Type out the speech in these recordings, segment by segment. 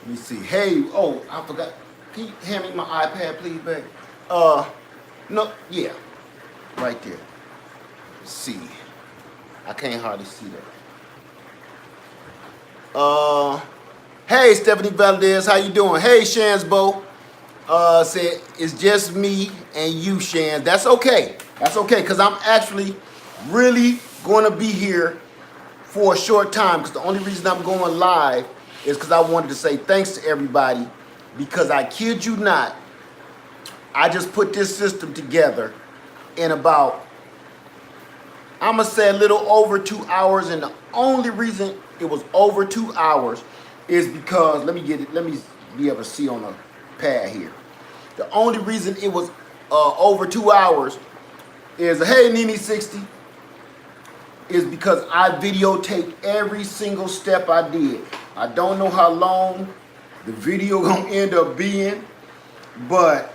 Let me see. Hey, oh, I forgot. Can you hand me my iPad, please, babe? No, yeah, right there. Let's see. I can't hardly see that. Hey, Stephanie Valdez, how you doing? Hey, Shansbo. Said it's just me and you, Shans. That's okay. That's okay, because I'm actually really going to be here for a short time, because the only reason I'm going live is because I wanted to say thanks to everybody, because I kid you not, I just put this system together in about, I'm going to say a little over 2 hours, and the only reason it was over 2 hours is because, let me be able to see on the pad here. The only reason it was over 2 hours is, hey, Nini 60, is because I videotaped every single step I did. I don't know how long the video gonna end up being, but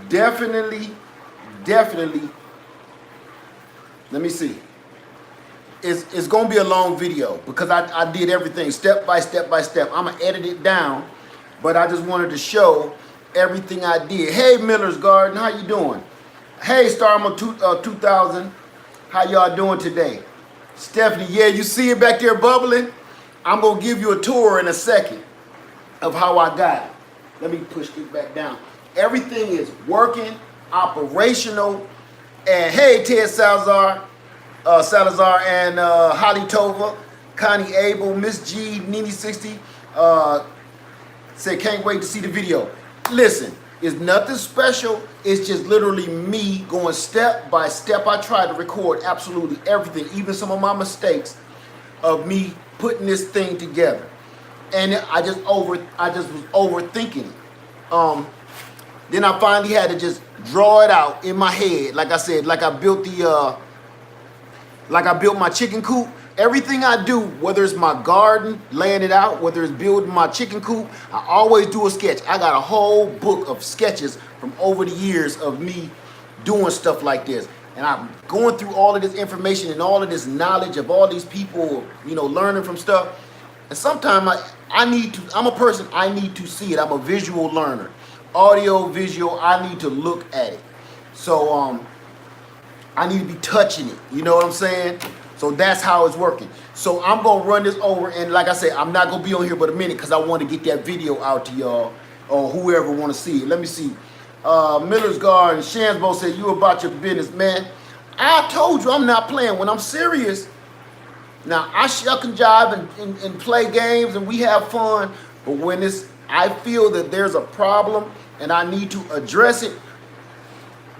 definitely, let me see. It's gonna be a long video because I did everything step by step by step. I'm gonna edit it down, but I just wanted to show everything I did. Hey, Miller's Garden, how you doing? Hey, Starma 2000, how y'all doing today? Stephanie, yeah, you see it back there bubbling? I'm gonna give you a tour in a second of how I got it. Let me push this back down. Everything is working, operational, and hey, Ted Salazar and Holly Tova, Connie Abel, Miss G, Nini 60, said can't wait to see the video. Listen, it's nothing special. It's just literally me going step by step. I tried to record absolutely everything, even some of my mistakes of me putting this thing together. And I just was overthinking it. Then I finally had to just draw it out in my head. Like I said, like I built my chicken coop. Everything I do, whether it's my garden, laying it out, whether it's building my chicken coop, I always do a sketch. I got a whole book of sketches from over the years of me doing stuff like this. And I'm going through all of this information and all of this knowledge of all these people, you know, learning from stuff. And sometimes I'm a person, I need to see it. I'm a visual learner. Audio, visual, I need to look at it. So I need to be touching it. You know what I'm saying? So that's how it's working. So I'm going to run this over. And like I said, I'm not going to be on here but a minute because I want to get that video out to y'all or whoever want to see it. Let me see. Miller's Garden, Shansbo said, you about your business, man. I told you I'm not playing when I'm serious. Now, I shuck and jive and play games and we have fun. But when I feel that there's a problem and I need to address it,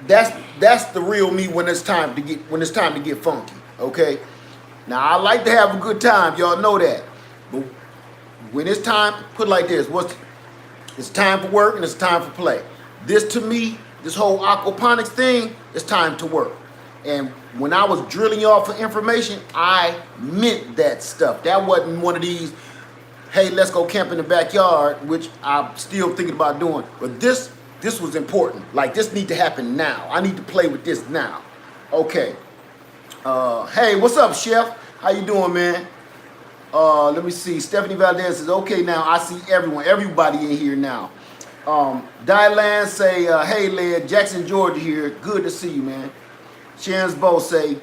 that's the real me when it's time to get funky. Okay. Now I like to have a good time, y'all know that. But when it's time, put it like this: it's time for work and it's time for play. This to me, this whole aquaponics thing, it's time to work. And when I was drilling y'all for information, I meant that stuff. That wasn't one of these, hey, let's go camp in the backyard, which I'm still thinking about doing. But this was important. Like, this need to happen now. I need to play with this now. Okay. Hey, what's up, Chef? How you doing, man? Let me see. Stephanie Valdez says, okay, now I see everybody in here now. Dylan say, hey, Led, Jackson, Georgia here. Good to see you, man. Sharon's Bo say,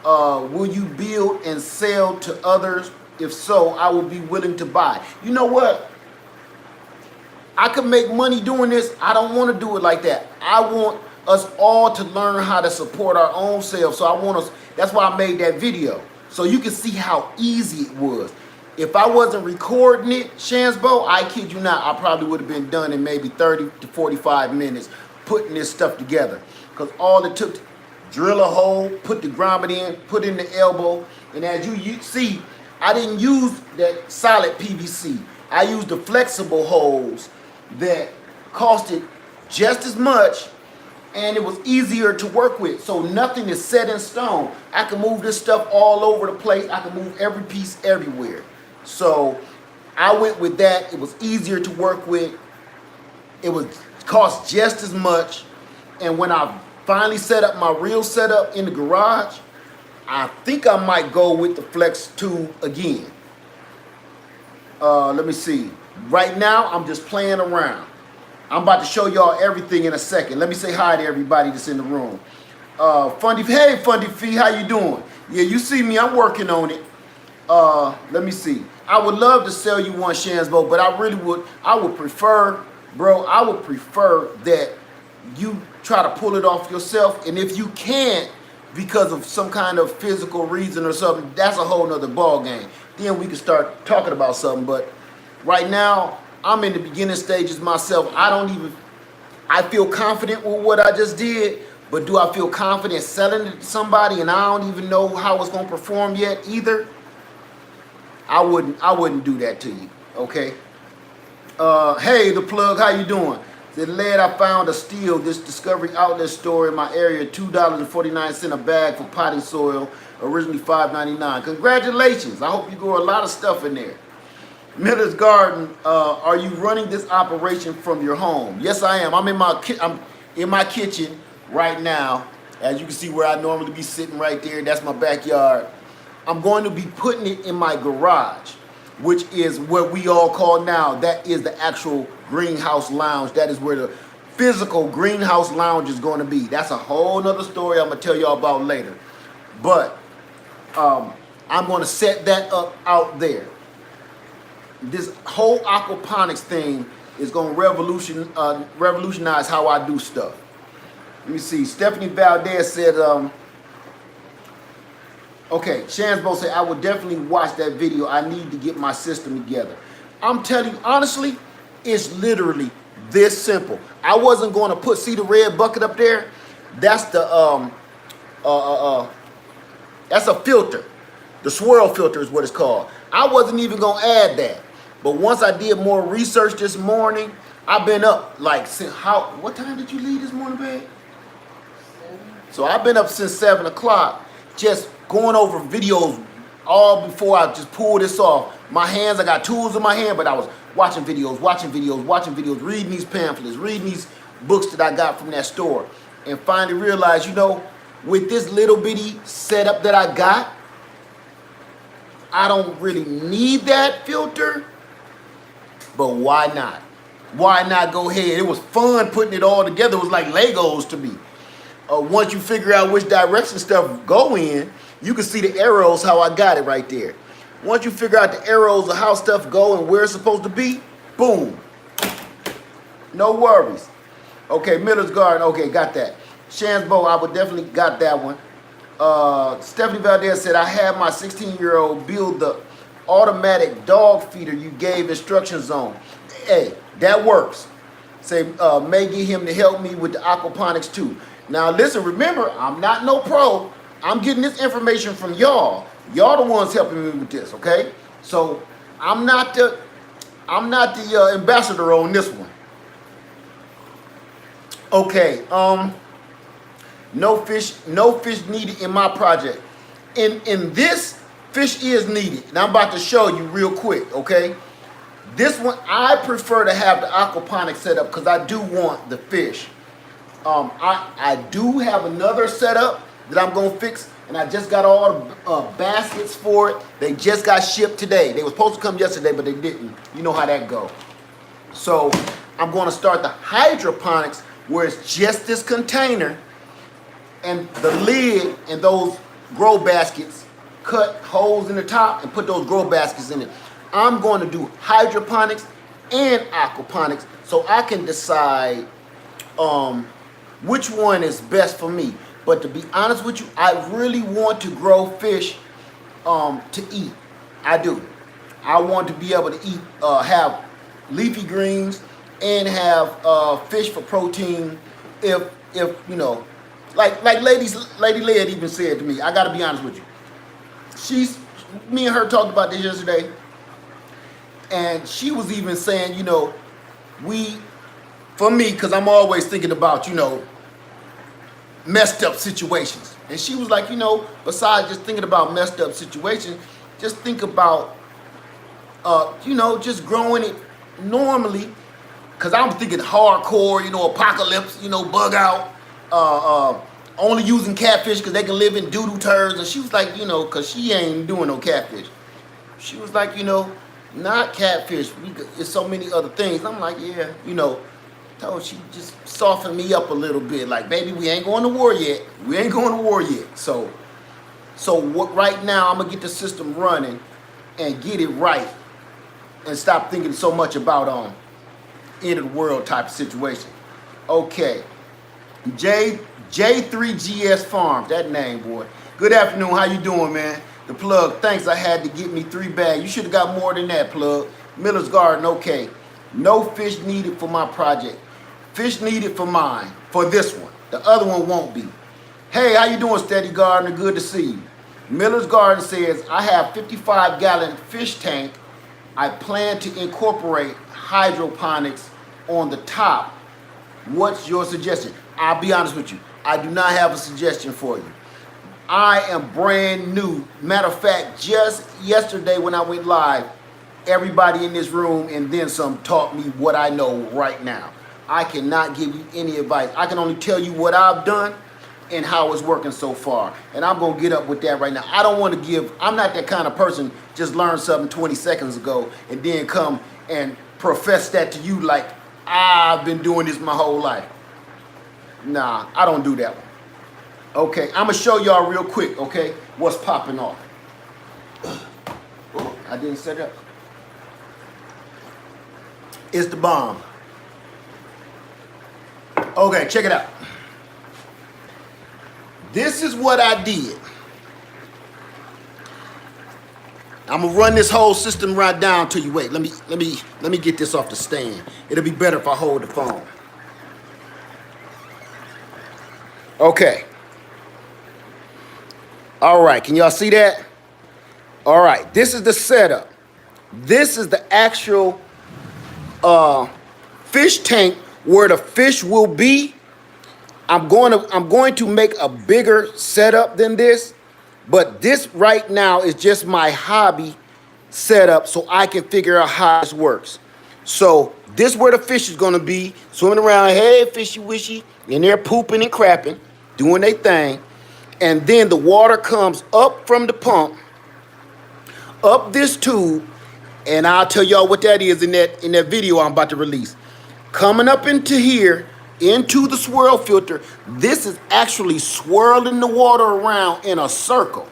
will you build and sell to others? If so, I will be willing to buy. You know what? I can make money doing this. I don't want to do it like that. I want us all to learn how to support our own selves. So that's why I made that video. So you can see how easy it was. If I wasn't recording it, Shansbo, I kid you not, I probably would have been done in maybe 30 to 45 minutes putting this stuff together. Because all it took, drill a hole, put the grommet in, put in the elbow, and as you see, I didn't use that solid PVC. I used the flexible holes that costed just as much, and it was easier to work with. So nothing is set in stone. I can move this stuff all over the place. I can move every piece everywhere. So I went with that. It was easier to work with. It cost just as much. And when I finally set up my real setup in the garage, I think I might go with the Flex 2 again. Let me see. Right now, I'm just playing around. I'm about to show y'all everything in a second. Let me say hi to everybody that's in the room. Fundy, hey Fundy Fee, how you doing? Yeah, you see me, I'm working on it. Let me see. I would love to sell you one Shansbo, but I would prefer, bro, I would prefer that you try to pull it off yourself. And if you can't, because of some kind of physical reason or something, that's a whole nother ball game. Then we can start talking about something. But right now, I'm in the beginning stages myself. I feel confident with what I just did, but do I feel confident selling it to somebody and I don't even know how it's gonna perform yet either? I wouldn't do that to you, okay? Hey, the plug, how you doing? Said, lad, I found a steal. This Discovery Outlet store in my area, $2.49 a bag for potting soil, originally $5.99. Congratulations. I hope you grow a lot of stuff in there. Miller's Garden, are you running this operation from your home? Yes, I am. I'm in my kitchen right now. As you can see where I normally be sitting right there. That's my backyard. I'm going to be putting it in my garage, which is what we all call now, that is the actual greenhouse lounge. That is where the physical greenhouse lounge is going to be. That's a whole nother story I'm going to tell y'all about later. But I'm going to set that up out there. This whole aquaponics thing is going to revolutionize how I do stuff. Let me see. Stephanie Valdez said, okay, Shansbo said, I would definitely watch that video. I need to get my system together. I'm telling you, honestly, it's literally this simple. I wasn't going to see the red bucket up there? That's the, that's a filter. The swirl filter is what it's called. I wasn't even going to add that. But once I did more research this morning, I've been up like, what time did you leave this morning, babe? 7. So I've been up since 7 o'clock, just going over videos all before I just pull this off. My hands, I got tools in my hand, but I was watching videos, reading these pamphlets, reading these books that I got from that store, and finally realized, you know, with this little bitty setup that I got, I don't really need that filter, but why not? Why not go ahead? It was fun putting it all together. It was like Legos to me. Once you figure out which direction stuff go in, you can see the arrows, how I got it right there. Once you figure out the arrows of how stuff go and where it's supposed to be, boom. No worries. Okay, Miller's Garden, okay, got that. Shansbo, I would definitely got that one. Stephanie Valdez said, I had my 16-year-old build the automatic dog feeder you gave instructions on. Hey, that works. Say, may get him to help me with the aquaponics too. Now listen, remember, I'm not no pro. I'm getting this information from y'all. Y'all the ones helping me with this, okay? So I'm not the ambassador on this one. Okay, no fish needed in my project. In this, fish is needed. And I'm about to show you real quick, okay? This one, I prefer to have the aquaponics set up because I do want the fish. I do have another setup that I'm going to fix, and I just got all the baskets for it. They just got shipped today. They were supposed to come yesterday, but they didn't. You know how that go. So I'm going to start the hydroponics where it's just this container and the lid and those grow baskets, cut holes in the top and put those grow baskets in it. I'm going to do hydroponics and aquaponics so I can decide which one is best for me. But to be honest with you, I really want to grow fish to eat. I do. I want to be able to eat, have leafy greens and have fish for protein. If you know, like Lady Led even said to me, I got to be honest with you. Me and her talked about this yesterday, and she was even saying, you know, for me, because I'm always thinking about, you know, messed up situations. And she was like, you know, besides just thinking about messed up situations, just think about, you know, just growing it normally. Because I'm thinking hardcore, you know, apocalypse, you know, bug out, only using catfish because they can live in doo-doo turds. And she was like, you know, because she ain't doing no catfish. She was like, you know, Not catfish. It's so many other things. I'm like, yeah, you know. Told she just softened me up a little bit. Like, baby, we ain't going to war yet. We ain't going to war yet. So what? Right now, I'm gonna get the system running and get it right, and stop thinking so much about end of the world type of situation. Okay, J3GS Farms, that name, boy. Good afternoon. How you doing, man? The plug. Thanks. I had to get me 3 bags. You should have got more than that, plug. Miller's Garden. Okay. No fish needed for my project. Fish needed for mine. For this one. The other one won't be. Hey, how you doing, Steady Gardener? Good to see you. Miller's Garden says, I have 55-gallon fish tank. I plan to incorporate hydroponics on the top. What's your suggestion? I'll be honest with you. I do not have a suggestion for you. I am brand new. Matter of fact, just yesterday when I went live, everybody in this room and then some taught me what I know right now. I cannot give you any advice. I can only tell you what I've done and how it's working so far. And I'm going to get up with that right now. I don't want to give, I'm not that kind of person just learned something 20 seconds ago and then come and profess that to you like I've been doing this my whole life. Nah, I don't do that one. Okay, I'm going to show y'all real quick, okay, what's popping off. Oh, I didn't set it up. It's the bomb. Okay, check it out. This is what I did. I'm gonna run this whole system right down to you. Wait, let me get this off the stand. It'll be better if I hold the phone. Okay. All right, can y'all see that? All right, this is the setup. This is the actual fish tank where the fish will be. I'm going to make a bigger setup than this, but this right now is just my hobby setup so I can figure out how this works. So this is where the fish is gonna be swimming around, hey fishy wishy, and they're pooping and crapping, doing their thing. And then the water comes up from the pump, up this tube, and I'll tell y'all what that is in that video I'm about to release. Coming up into here, into the swirl filter, this is actually swirling the water around in a circle.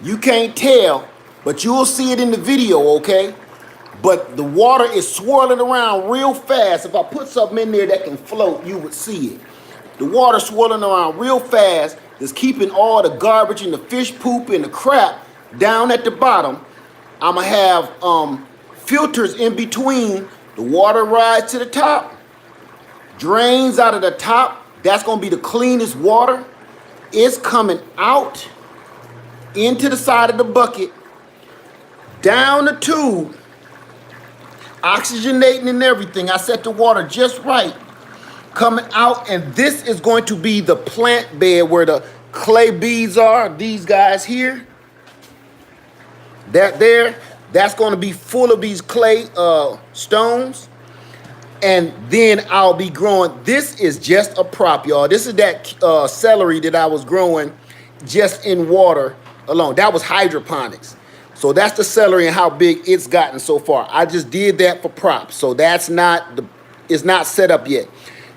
You can't tell, but you'll see it in the video, okay? But the water is swirling around real fast. If I put something in there that can float, you would see it. The water swirling around real fast is keeping all the garbage and the fish poop and the crap down at the bottom. I'm gonna have filters in between. The water rides to the top, drains out of the top. That's gonna be the cleanest water. It's coming out into the side of the bucket, down the tube, oxygenating and everything. I set the water just right. Coming out, and this is going to be the plant bed where the clay beads are, these guys here. That there, that's going to be full of these clay stones. And then I'll be growing, this is just a prop, y'all. This is that celery that I was growing just in water alone. That was hydroponics. So that's the celery and how big it's gotten so far. I just did that for props. So that's not, it's not set up yet.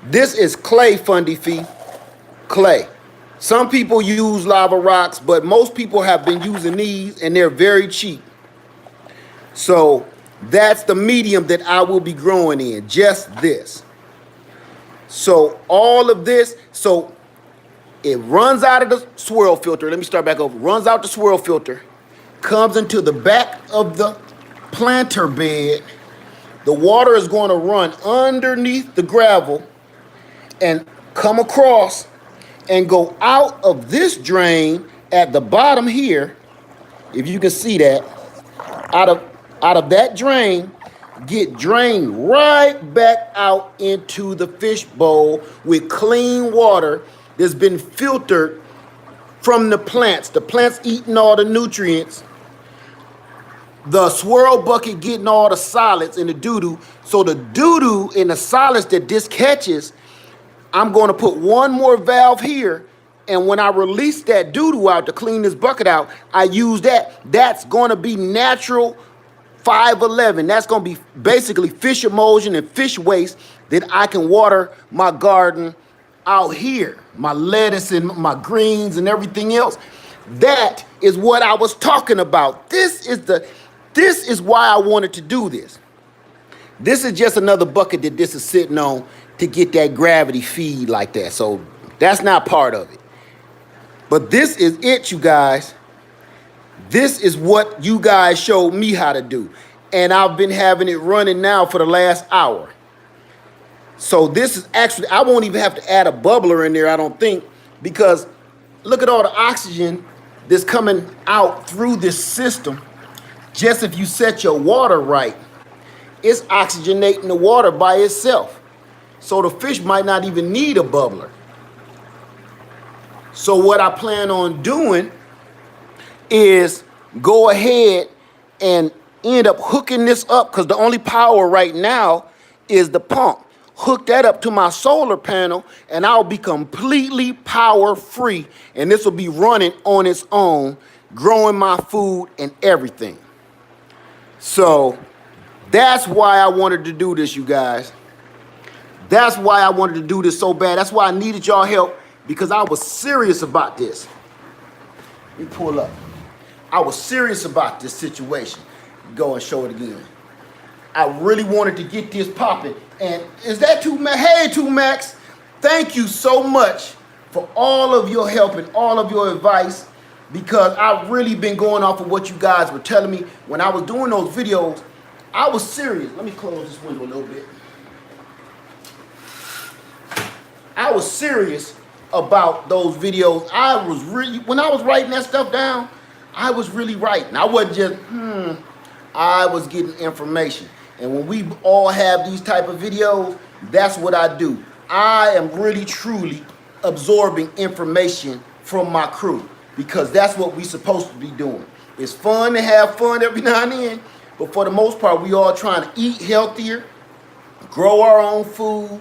This is clay, Fundy Fee, clay. Some people use lava rocks, but most people have been using these and they're very cheap. So that's the medium that I will be growing in, just this. So all of this, so it runs out of the swirl filter. Let me start back over. Runs out the swirl filter, comes into the back of the planter bed. The water is going to run underneath the gravel and come across and go out of this drain at the bottom here. If you can see that, out of that drain, get drained right back out into the fish bowl with clean water that's been filtered from the plants. The plants eating all the nutrients. The swirl bucket getting all the solids and the doo-doo. So the doo-doo and the solids that this catches, I'm going to put one more valve here, and when I release that doo-doo out to clean this bucket out, I use that. That's going to be natural 511. That's going to be basically fish emulsion and fish waste that I can water my garden out here. My lettuce and my greens and everything else. That is what I was talking about. This is why I wanted to do this. This is just another bucket that this is sitting on to get that gravity feed like that. So that's not part of it. But this is it, you guys. This is what you guys showed me how to do. And I've been having it running now for the last hour. So this is actually, I won't even have to add a bubbler in there, I don't think, because look at all the oxygen that's coming out through this system. Just if you set your water right, it's oxygenating the water by itself. So the fish might not even need a bubbler. So what I plan on doing is go ahead and end up hooking this up, because the only power right now is the pump. Hook that up to my solar panel and I'll be completely power free, and this will be running on its own, growing my food and everything. So that's why I wanted to do this, you guys. That's why I wanted to do this so bad. That's why I needed y'all help, because I was serious about this. Let me pull up. I was serious about this situation. Go and show it again. I really wanted to get this popping. And is that Two Max? Hey, Two Max, thank you so much for all of your help and all of your advice, because I've really been going off of what you guys were telling me when I was doing those videos. I was serious. Let me close this window a little bit. I was serious about those videos. I was really, when I was writing that stuff down, I was really writing. I wasn't just, I was getting information. And when we all have these type of videos, that's what I do. I am really, truly absorbing information from my crew, because that's what we're supposed to be doing. It's fun to have fun every now and then, but for the most part, we all trying to eat healthier, grow our own food.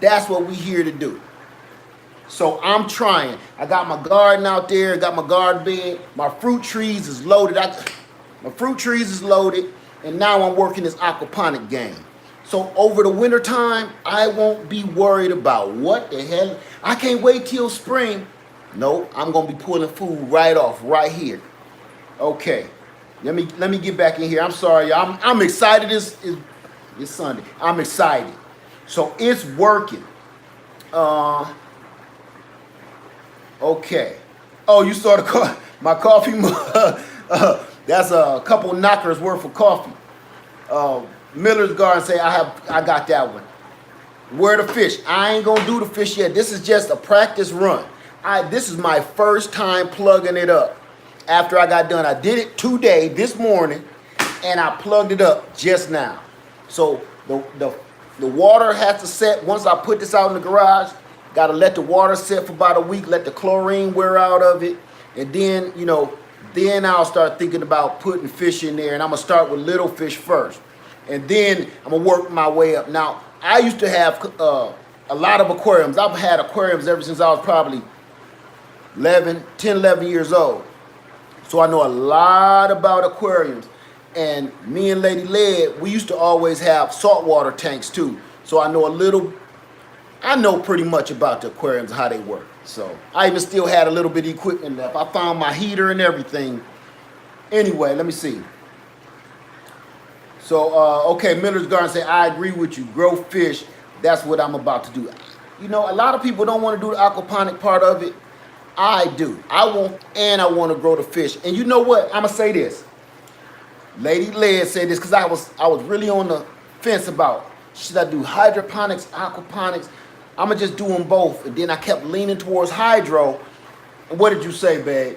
That's what we're here to do. So I'm trying. I got my garden out there, got my garden bed, my fruit trees is loaded. My fruit trees is loaded, and now I'm working this aquaponic game. So over the winter time, I won't be worried about what the hell. I can't wait till spring. No, I'm gonna be pulling food right off right here. Okay, let me get back in here. I'm sorry, I'm excited. It's Sunday. I'm excited. So it's working. Okay. Oh, you saw my coffee mug. That's a couple knockers worth of coffee. Miller's Garden say I got that one. Where the fish? I ain't gonna do the fish yet. This is just a practice run. This is my first time plugging it up. After I got done, I did it today, this morning, and I plugged it up just now. So the water has to set. Once I put this out in the garage, gotta let the water set for about a week, let the chlorine wear out of it, and then, then I'll start thinking about putting fish in there, and I'm gonna start with little fish first. And then I'm gonna work my way up. Now, I used to have a lot of aquariums. I've had aquariums ever since I was probably 10, 11 years old. So I know a lot about aquariums. And me and Lady Led, we used to always have saltwater tanks too. So I know pretty much about the aquariums, how they work. So I even still had a little bit of equipment left. I found my heater and everything. Anyway, let me see. So, okay, Miller's Garden say, I agree with you. Grow fish. That's what I'm about to do. A lot of people don't want to do the aquaponic part of it. I do. I want to grow the fish. And you know what? I'm going to say this. Lady Led said this because I was really on the fence about, should I do hydroponics, aquaponics? I'm going to just do them both. And then I kept leaning towards hydro. And what did you say, babe,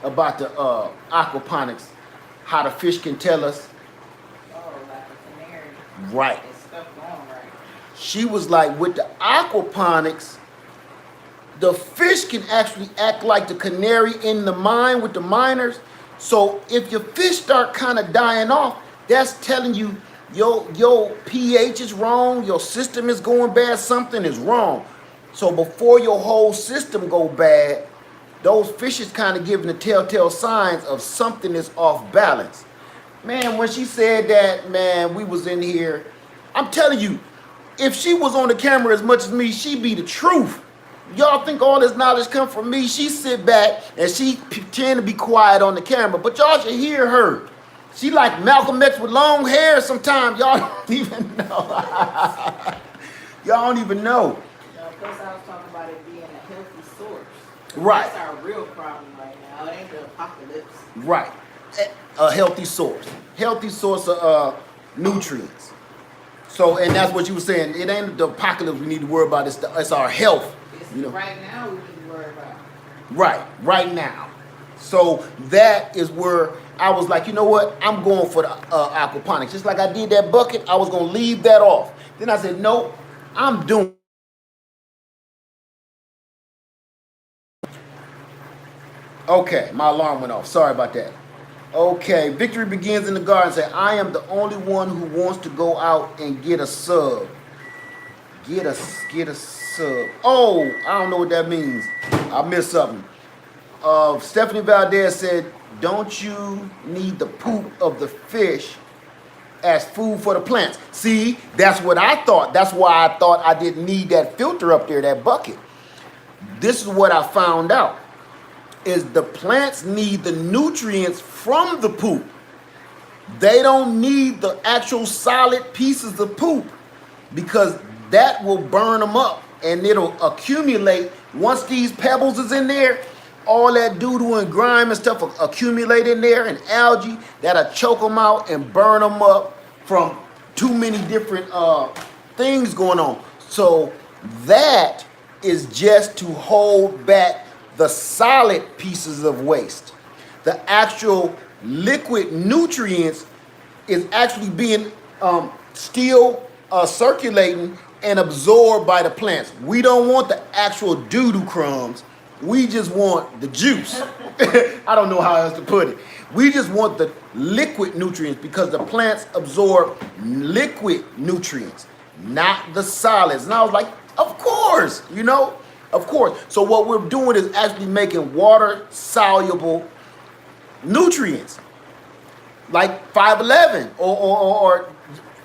about the aquaponics? How the fish can tell us? Oh, like a canary. Right. There's stuff going right. She was like, with the aquaponics, the fish can actually act like the canary in the mine with the miners. So if your fish start kind of dying off, that's telling you your pH is wrong, your system is going bad, something is wrong. So before your whole system go bad, those fish is kind of giving the telltale signs of something is off balance. Man, when she said that, man, we was in here. I'm telling you, if she was on the camera as much as me, she'd be the truth. Y'all think all this knowledge come from me? She sit back and she pretend to be quiet on the camera, but y'all should hear her. She like Malcolm X with long hair sometimes. Y'all don't even know. Y'all don't even know. Of course, I was talking about it being a healthy source. Right. That's our real problem right now. It ain't the apocalypse. Right. A healthy source. Healthy source of nutrients. So, and that's what you were saying. It ain't the apocalypse we need to worry about. It's our health. It's You know? right now we need to worry about. Right now. So that is where I was like, you know what? I'm going for the aquaponics. Just like I did that bucket, I was going to leave that off. Then I said, nope, I'm doing. Okay, my alarm went off. Sorry about that. Okay, victory begins in the garden. Say, I am the only one who wants to go out and get a sub. Get a sub. Oh, I don't know what that means. I missed something. Stephanie Valdez said, don't you need the poop of the fish as food for the plants? See, that's what I thought. That's why I thought I didn't need that filter up there, that bucket. This is what I found out. Is the plants need the nutrients from the poop. They don't need the actual solid pieces of poop because that will burn them up and it'll accumulate. Once these pebbles is in there, all that doo-doo and grime and stuff will accumulate in there, and algae that'll choke them out and burn them up from too many different things going on. So that is just to hold back the solid pieces of waste. The actual liquid nutrients is actually being still circulating and absorbed by the plants. We don't want the actual doo-doo crumbs. We just want the juice. I don't know how else to put it. We just want the liquid nutrients because the plants absorb liquid nutrients, not the solids. And I was like, of course, you know. Of course. So what we're doing is actually making water-soluble nutrients, like 511 or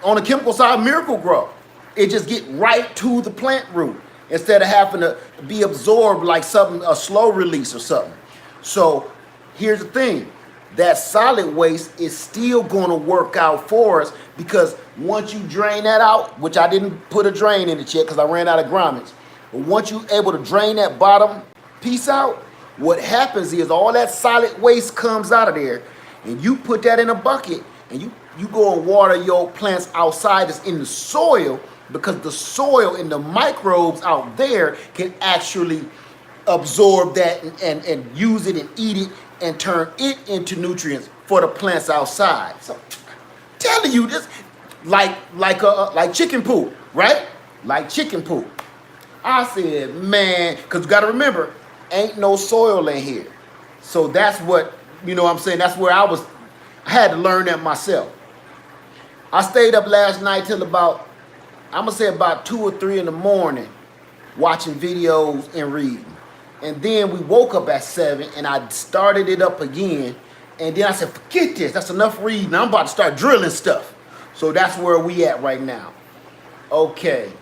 on the chemical side, Miracle Grow. It just get right to the plant root instead of having to be absorbed like something, a slow release or something. So here's the thing. That solid waste is still going to work out for us because once you drain that out, which I didn't put a drain in it yet because I ran out of grommets. But once you're able to drain that bottom piece out, what happens is all that solid waste comes out of there, and you put that in a bucket, and you go and water your plants outside that's in the soil, because the soil and the microbes out there can actually absorb that and use it and eat it and turn it into nutrients for the plants outside. So, telling you this, like chicken poop, right? Like chicken poop. I said, man, because you got to remember, ain't no soil in here. So that's what, you know what I'm saying, that's where I had to learn that myself. I stayed up last night till about, I'm going to say about 2 or 3 in the morning, watching videos and reading. And then we woke up at 7 and I started it up again. And then I said, forget this, that's enough reading. I'm about to start drilling stuff. So that's where we at right now. Okay.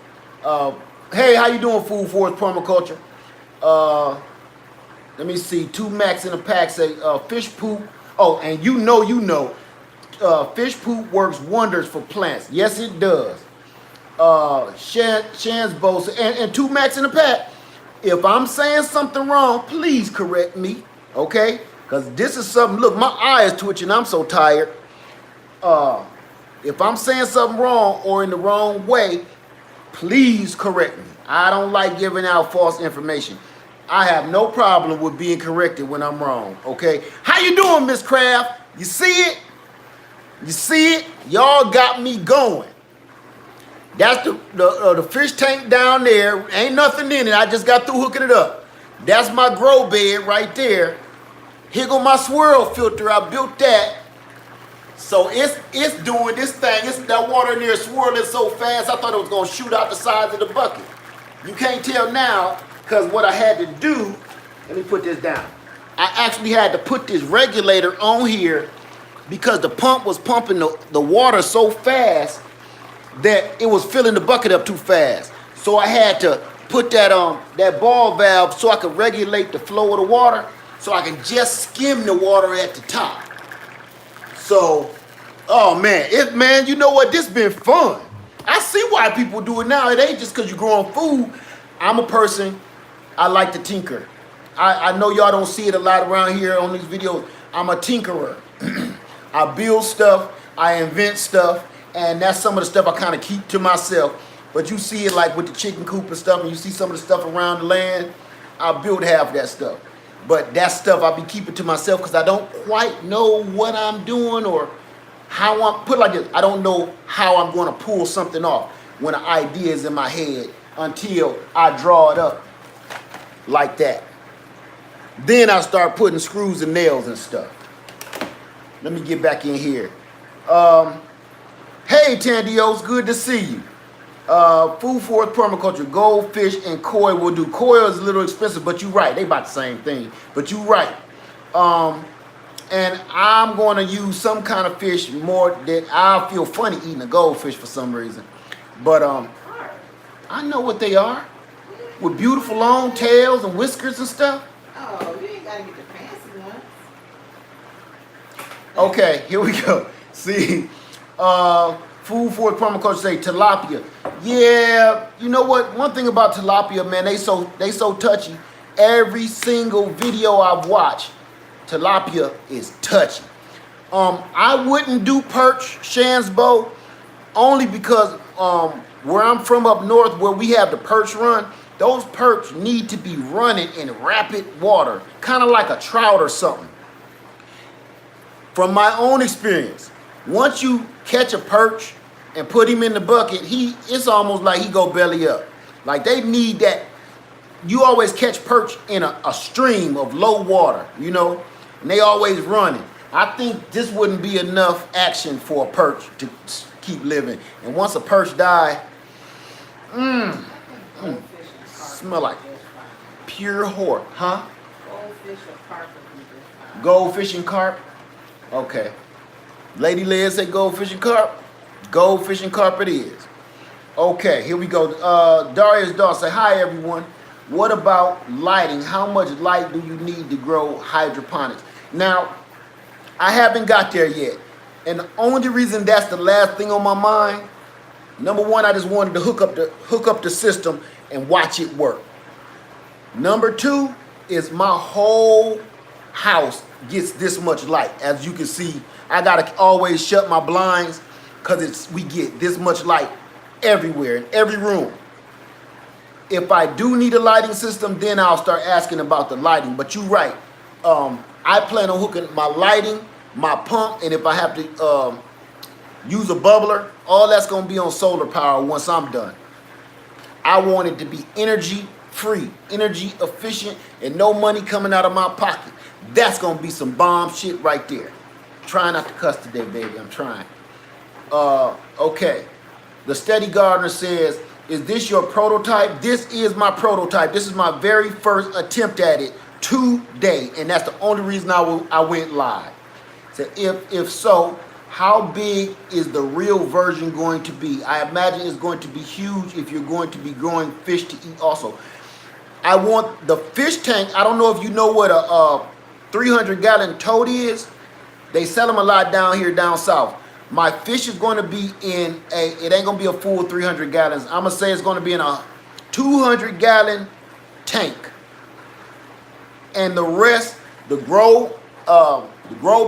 Hey, how you doing, Food Forest Permaculture? Let me see. 2 Max in a pack say fish poop. Oh, and you know, fish poop works wonders for plants. Yes, it does. Shan's Bo and 2 Max in a pack. If I'm saying something wrong, please correct me, okay? Because this is something. Look, my eye is twitching. I'm so tired. If I'm saying something wrong or in the wrong way, please correct me. I don't like giving out false information. I have no problem with being corrected when I'm wrong, okay? How you doing, Miss Craft? You see it? You see it? Y'all got me going. That's the fish tank down there. Ain't nothing in it. I just got through hooking it up. That's my grow bed right there. Here go my swirl filter. I built that. So it's doing this thing. It's that water in there swirling so fast, I thought it was gonna shoot out the sides of the bucket. You can't tell now, because what I had to do, let me put this down. I actually had to put this regulator on here because the pump was pumping the water so fast that it was filling the bucket up too fast. So I had to put that ball valve so I could regulate the flow of the water, so I can just skim the water at the top. So, oh man, you know what? This been fun. I see why people do it now. It ain't just because you're growing food. I'm a person, I like to tinker. I know y'all don't see it a lot around here on these videos. I'm a tinkerer. I build stuff, I invent stuff, and that's some of the stuff I kind of keep to myself. But you see it like with the chicken coop and stuff, and you see some of the stuff around the land, I build half of that stuff. But that stuff I'll be keeping to myself because I don't quite know what I'm doing or how put it like this, I don't know how I'm going to pull something off when an idea is in my head until I draw it up like that. Then I start putting screws and nails and stuff. Let me get back in here. Hey Tandios, good to see you. Food forest permaculture, goldfish and koi will do. Koi is a little expensive, but you're right. They about the same thing, but you're right. And I'm going to use some kind of fish more that I feel funny eating a goldfish for some reason. But I know what they are. With beautiful long tails and whiskers and stuff. Oh, you ain't gotta get the fancy ones. Okay, here we go. See, food forest permaculture say tilapia. Yeah, you know what? One thing about tilapia, man, they so touchy. Every single video I've watched, tilapia is touchy. I wouldn't do perch, Shansbo, only because where I'm from up north, where we have the perch run, those perch need to be running in rapid water, kind of like a trout or something. From my own experience, once you catch a perch and put him in the bucket, it's almost like he go belly up. Like they need that. You always catch perch in a stream of low water, you know, and they always running. I think this wouldn't be enough action for a perch to keep living. And once a perch die, smell like pure hort, huh? Goldfish or carp would be just fine. Goldfish and carp? Okay. Lady Liz say goldfish and carp? Goldfish and carp it is. Okay, here we go. Darius Dawes say, hi everyone. What about lighting? How much light do you need to grow hydroponics? Now, I haven't got there yet. And the only reason that's the last thing on my mind, number one, I just wanted to hook up the system and watch it work. Number two is my whole house gets this much light. As you can see, I gotta always shut my blinds because we get this much light everywhere, in every room. If I do need a lighting system, then I'll start asking about the lighting. But you're right. I plan on hooking my lighting, my pump, and if I have to use a bubbler, all that's gonna be on solar power once I'm done. I want it to be energy free, energy efficient, and no money coming out of my pocket. That's gonna be some bomb shit right there. Trying not to cuss today, baby, I'm trying. Okay, the Steady Gardener says, is this your prototype? This is my prototype. This is my very first attempt at it today, and that's the only reason I went live. So if so, how big is the real version going to be? I imagine it's going to be huge if you're going to be growing fish to eat also. I want the fish tank. I don't know if you know what a 300-gallon tote is. They sell them a lot down here down south. My fish is going to be in it ain't going to be a full 300 gallons. I'm going to say it's going to be in a 200-gallon tank. And the rest, the grow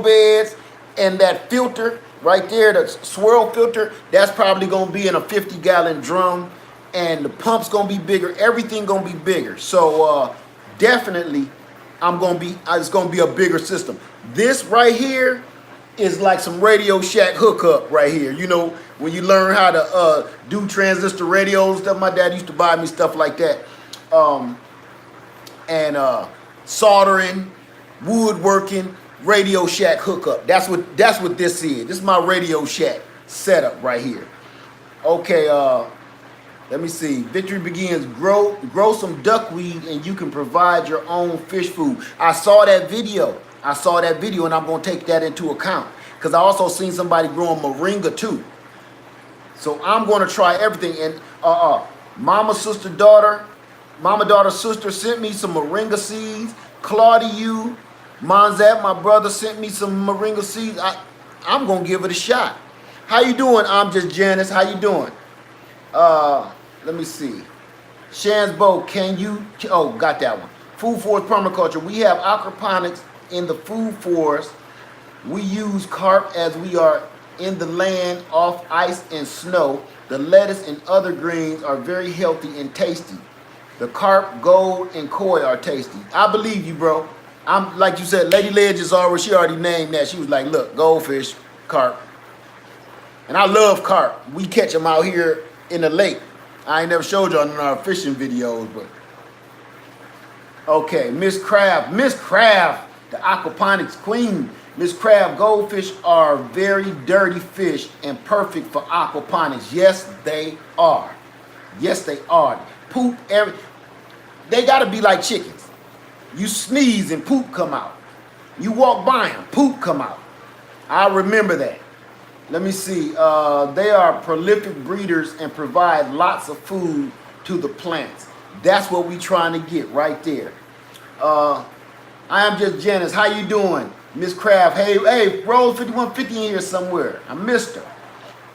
beds and that filter right there, the swirl filter, that's probably going to be in a 50-gallon drum. And the pump's going to be bigger. Everything going to be bigger. So definitely it's going to be a bigger system. This right here is like some Radio Shack hookup right here. You know, when you learn how to do transistor radios, stuff. My dad used to buy me stuff like that. Soldering, woodworking, Radio Shack hookup. That's what this is. This is my Radio Shack setup right here. Okay, let me see. Victory begins. Grow some duckweed and you can provide your own fish food. I saw that video and I'm going to take that into account because I also seen somebody growing moringa too. So I'm going to try everything. And mama, daughter, sister sent me some moringa seeds. Claudia, Monzat, my brother, sent me some moringa seeds. I'm going to give it a shot. How you doing? I'm just Janice. How you doing? Let me see. Shansbo, can you? Oh, got that one. Food forest permaculture. We have aquaponics in the food forest. We use carp as we are in the land off ice and snow. The lettuce and other greens are very healthy and tasty. The carp, gold, and koi are tasty. I believe you, bro. I'm like you said, Lady Ledge is already, she already named that. She was like, look, goldfish, carp. And I love carp. We catch them out here in the lake. I ain't never showed y'all in our fishing videos, but. Okay, Miss Crab, the aquaponics queen. Miss Crab, goldfish are very dirty fish and perfect for aquaponics. Yes, they are. Yes, they are. Poop, they gotta be like chickens. You sneeze and poop come out. You walk by them, poop come out. I remember that. Let me see. They are prolific breeders and provide lots of food to the plants. That's what we trying to get right there. I am just Janice. How you doing? Miss Craft. Hey, Rose 5150 in here somewhere. I missed her.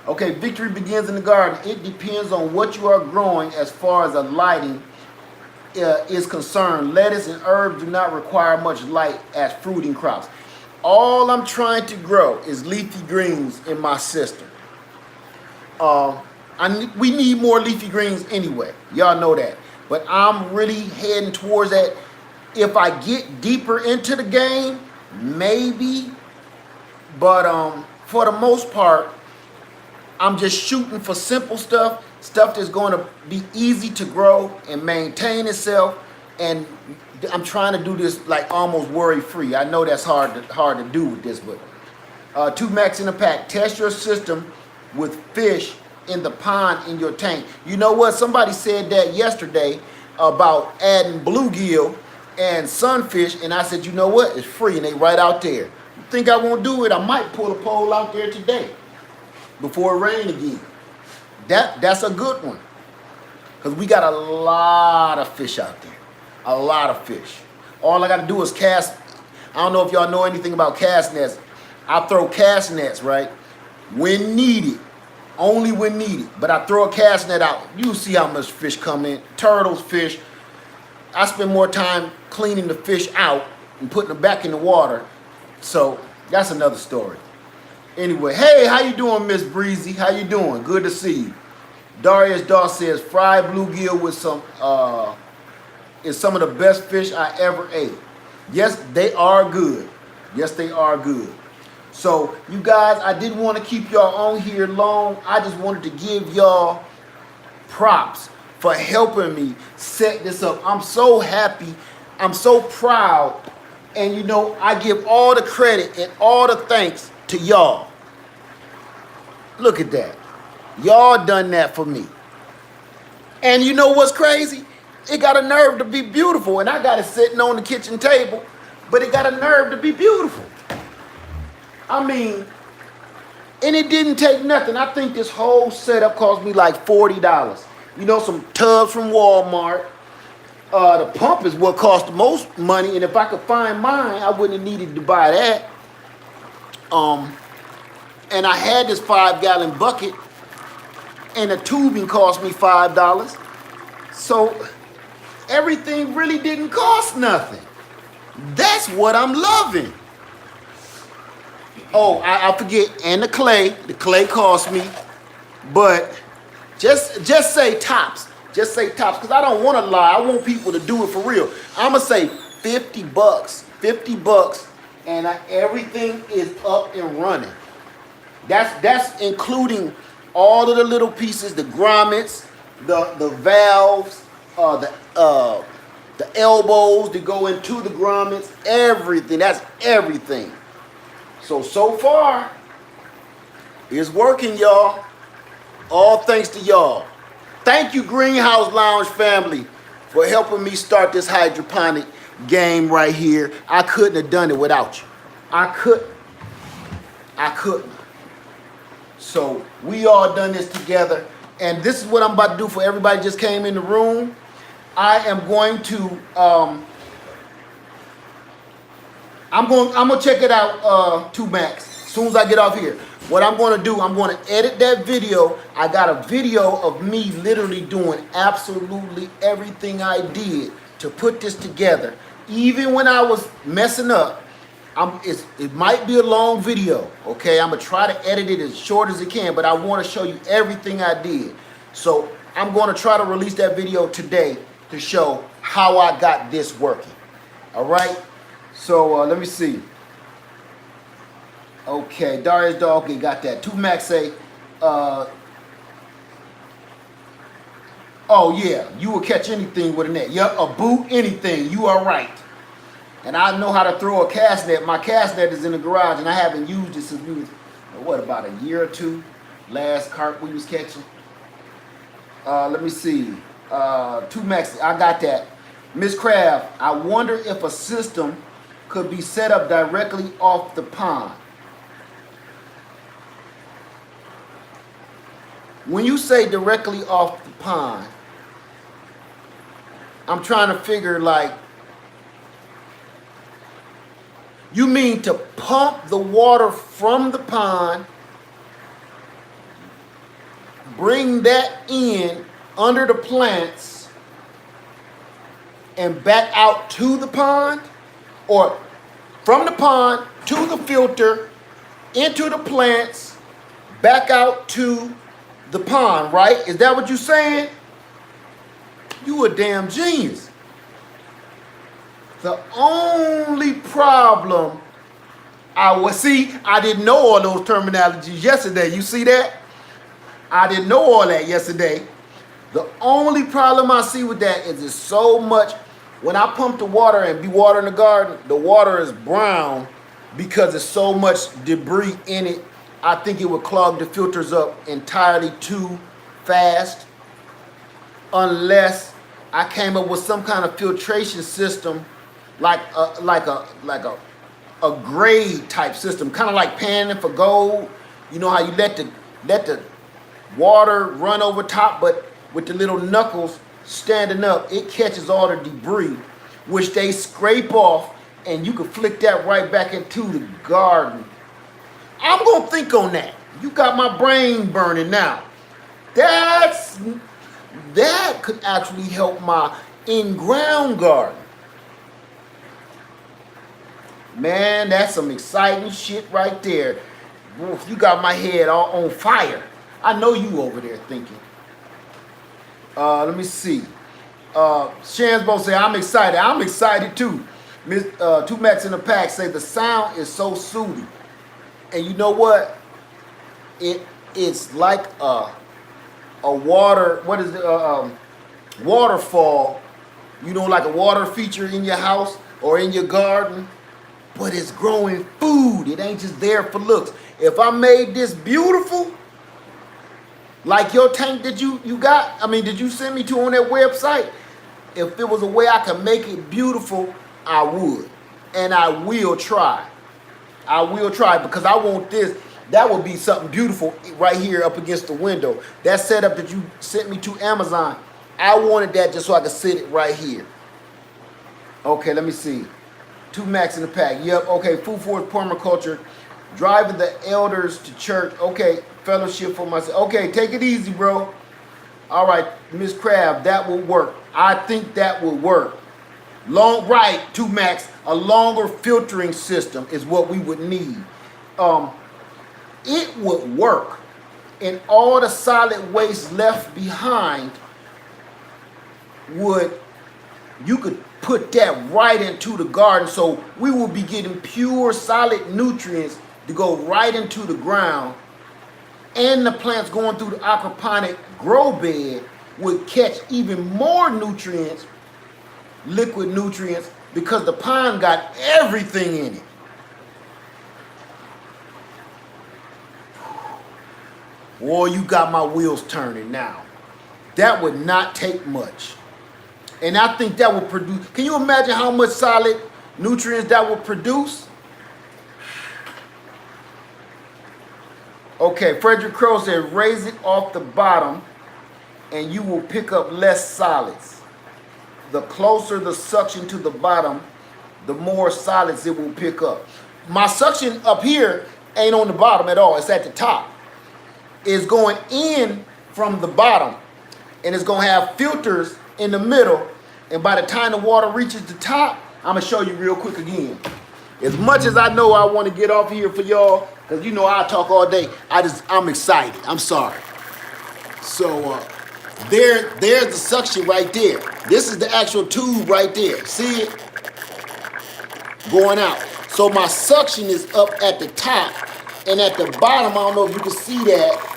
Okay, victory begins in the garden. It depends on what you are growing as far as the lighting is concerned. Lettuce and herbs do not require much light as fruiting crops. All I'm trying to grow is leafy greens in my system. We need more leafy greens anyway. Y'all know that. But I'm really heading towards that. If I get deeper into the game, maybe. But for the most part, I'm just shooting for simple stuff that's going to be easy to grow and maintain itself. And I'm trying to do this like almost worry-free. I know that's hard to do with this, but 2 max in a pack. Test your system with fish in the pond in your tank. You know what? Somebody said that yesterday about adding bluegill and sunfish, and I said, you know what? It's free, and they right out there. You think I won't do it? I might pull a pole out there today before it rain again. That's a good one, because we got a lot of fish out there. A lot of fish. All I got to do is cast. I don't know if y'all know anything about cast nets. I throw cast nets, right? When needed. Only when needed. But I throw a cast net out. You see how much fish come in. Turtles, fish. I spend more time cleaning the fish out and putting them back in the water. So that's another story. Anyway, hey, how you doing, Miss Breezy? How you doing? Good to see you. Darius Dawes says fried bluegill with some is some of the best fish I ever ate. Yes, they are good. Yes, they are good. So you guys, I didn't want to keep y'all on here long. I just wanted to give y'all props for helping me set this up. I'm so happy. I'm so proud. And you know, I give all the credit and all the thanks to y'all. Look at that. Y'all done that for me. And you know what's crazy? It got a nerve to be beautiful, and I got it sitting on the kitchen table, but it got a nerve to be beautiful. I mean, and it didn't take nothing. I think this whole setup cost me like $40. You know, some tubs from Walmart. The pump is what cost the most money, and if I could find mine, I wouldn't have needed to buy that. And I had this 5-gallon bucket, and the tubing cost me $5. So everything really didn't cost nothing. That's what I'm loving. Oh, I forget, and the clay. The clay cost me, but just say tops. Just say tops, because I don't want to lie. I want people to do it for real. I'm going to say $50. $50, and everything is up and running. That's including all of the little pieces, the grommets, the valves, the elbows that go into the grommets, everything. That's everything. So far, it's working, y'all. All thanks to y'all. Thank you, Greenhouse Lounge family, for helping me start this hydroponic game right here. I couldn't have done it without you. I couldn't. I couldn't. So we all done this together. And this is what I'm about to do for everybody just came in the room. I am going to I'm gonna check it out, 2Max, as soon as I get off here. What I'm gonna do, I'm gonna edit that video. I got a video of me literally doing absolutely everything I did to put this together. Even when I was messing up, it might be a long video, okay? I'm gonna try to edit it as short as it can, but I wanna show you everything I did. So I'm gonna try to release that video today to show how I got this working, all right? So let me see. Okay, Darius Dog got that. 2Max say, oh yeah, you will catch anything with a net. Yep, a boot, anything. You are right. And I know how to throw a cast net. My cast net is in the garage, and I haven't used it since we was, what, about a year or two? Last carp we was catching. Let me see. 2Max, I got that. Miss Crab, I wonder if a system could be set up directly off the pond. When you say directly off the pond, I'm trying to figure, like, you mean to pump the water from the pond, bring that in under the plants, and back out to the pond? Or from the pond to the filter, into the plants, back out to the pond, right? Is that what you're saying? You a damn genius. The only problem I didn't know all those terminologies yesterday. You see that? I didn't know all that yesterday. The only problem I see with that is it's so much. When I pump the water and be watering the garden, the water is brown because there's so much debris in it. I think it would clog the filters up entirely too fast, unless I came up with some kind of filtration system, like a grade type system, kind of like panning for gold. You know how you let the water run over top, but with the little knuckles standing up, it catches all the debris, which they scrape off, and you can flick that right back into the garden. I'm gonna think on that. You got my brain burning now. That could actually help my in-ground garden. Man, that's some exciting shit right there. Wolf, you got my head all on fire. I know you over there thinking. Let me see. Shansbo say, I'm excited. I'm excited too. 2Max in the pack say the sound is so soothing. And you know what? It's like a water, what is it? Waterfall. You know, like a water feature in your house or in your garden. But it's growing food. It ain't just there for looks. If I made this beautiful, like your tank that you got, did you send me to on that website? If there was a way I could make it beautiful, I would. And I will try. I will try, because I want this. That would be something beautiful right here up against the window. That setup that you sent me to Amazon, I wanted that just so I could sit it right here. Okay, let me see. 2Max in the pack. Yep, okay. Food for permaculture. Driving the elders to church. Okay, fellowship for myself. Okay, take it easy, bro. All right, Miss Crab, that will work. I think that will work. Right, 2Max, a longer filtering system is what we would need. It would work, and all the solid waste left behind you could put that right into the garden, so we will be getting pure solid nutrients to go right into the ground, and the plants going through the aquaponic grow bed would catch even more nutrients, liquid nutrients, because the pond got everything in it. Boy, you got my wheels turning now. That would not take much. And I think that would produce, can you imagine how much solid nutrients that would produce? Okay, Frederick Crow said, raise it off the bottom and you will pick up less solids. The closer the suction to the bottom, the more solids it will pick up. My suction up here ain't on the bottom at all. It's at the top. It's going in from the bottom, and it's going to have filters in the middle. And by the time the water reaches the top, I'm going to show you real quick again. As much as I know I want to get off here for y'all, because you know I talk all day, I'm excited. I'm sorry. So there's the suction right there. This is the actual tube right there. See it? Going out. So my suction is up at the top, and at the bottom, I don't know if you can see that,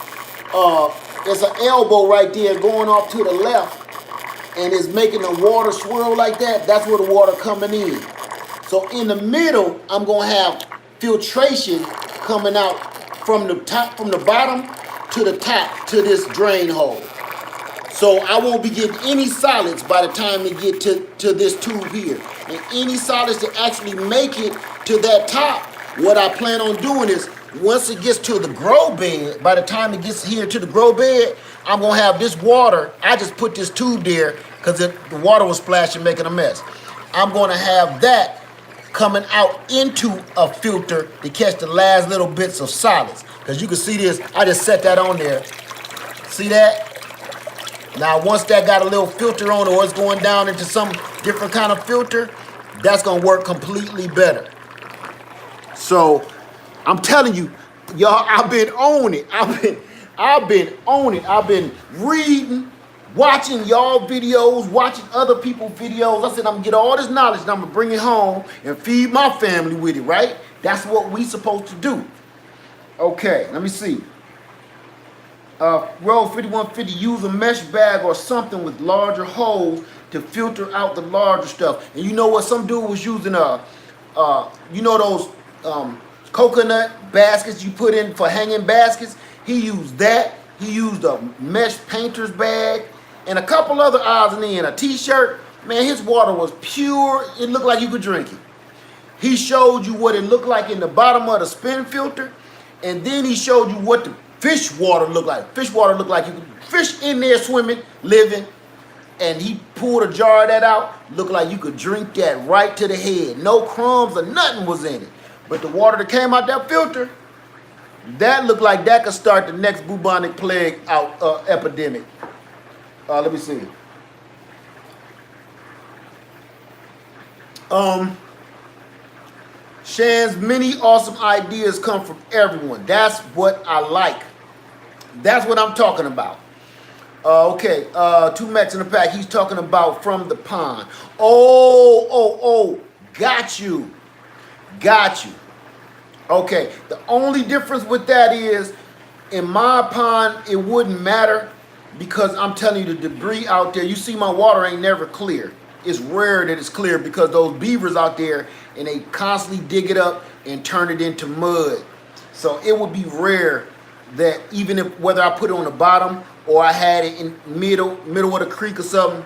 there's an elbow right there going off to the left, and it's making the water swirl like that. That's where the water coming in. So in the middle, I'm gonna have filtration coming out from the top, from the bottom to the top to this drain hole. So I won't be getting any solids by the time we get to this tube here. And any solids that actually make it to that top, what I plan on doing is, once it gets to the grow bed, by the time it gets here to the grow bed, I'm gonna have this water. I just put this tube there because the water was splashing, making a mess. I'm gonna have that coming out into a filter to catch the last little bits of solids. Because you can see this, I just set that on there. See that? Now, once that got a little filter on it, or it's going down into some different kind of filter, that's gonna work completely better. So, I'm telling you, y'all, I've been on it. I've been on it. I've been reading, watching y'all videos, watching other people's videos. I said, I'm gonna get all this knowledge and I'm gonna bring it home and feed my family with it, right? That's what we supposed to do. Okay, let me see. Roll 5150, use a mesh bag or something with larger holes to filter out the larger stuff. And you know what? Some dude was using you know those coconut baskets you put in for hanging baskets? He used that. He used a mesh painter's bag and a couple other odds and ends, a t-shirt. Man, his water was pure. It looked like you could drink it. He showed you what it looked like in the bottom of the spin filter, and then he showed you what the fish water looked like. Fish water looked like you could fish in there swimming, living, and he pulled a jar of that out. Looked like you could drink that right to the head. No crumbs or nothing was in it. But the water that came out that filter, that looked like that could start the next bubonic plague epidemic. Let me see. Shan's many awesome ideas come from everyone. That's what I like. That's what I'm talking about. Okay, 2 Max in the pack. He's talking about from the pond. Oh, got you. Got you. Okay, the only difference with that is, in my pond, it wouldn't matter because I'm telling you, the debris out there, you see my water ain't never clear. It's rare that it's clear because those beavers out there, and they constantly dig it up and turn it into mud. So it would be rare that even if, whether I put it on the bottom or I had it in middle of the creek or something,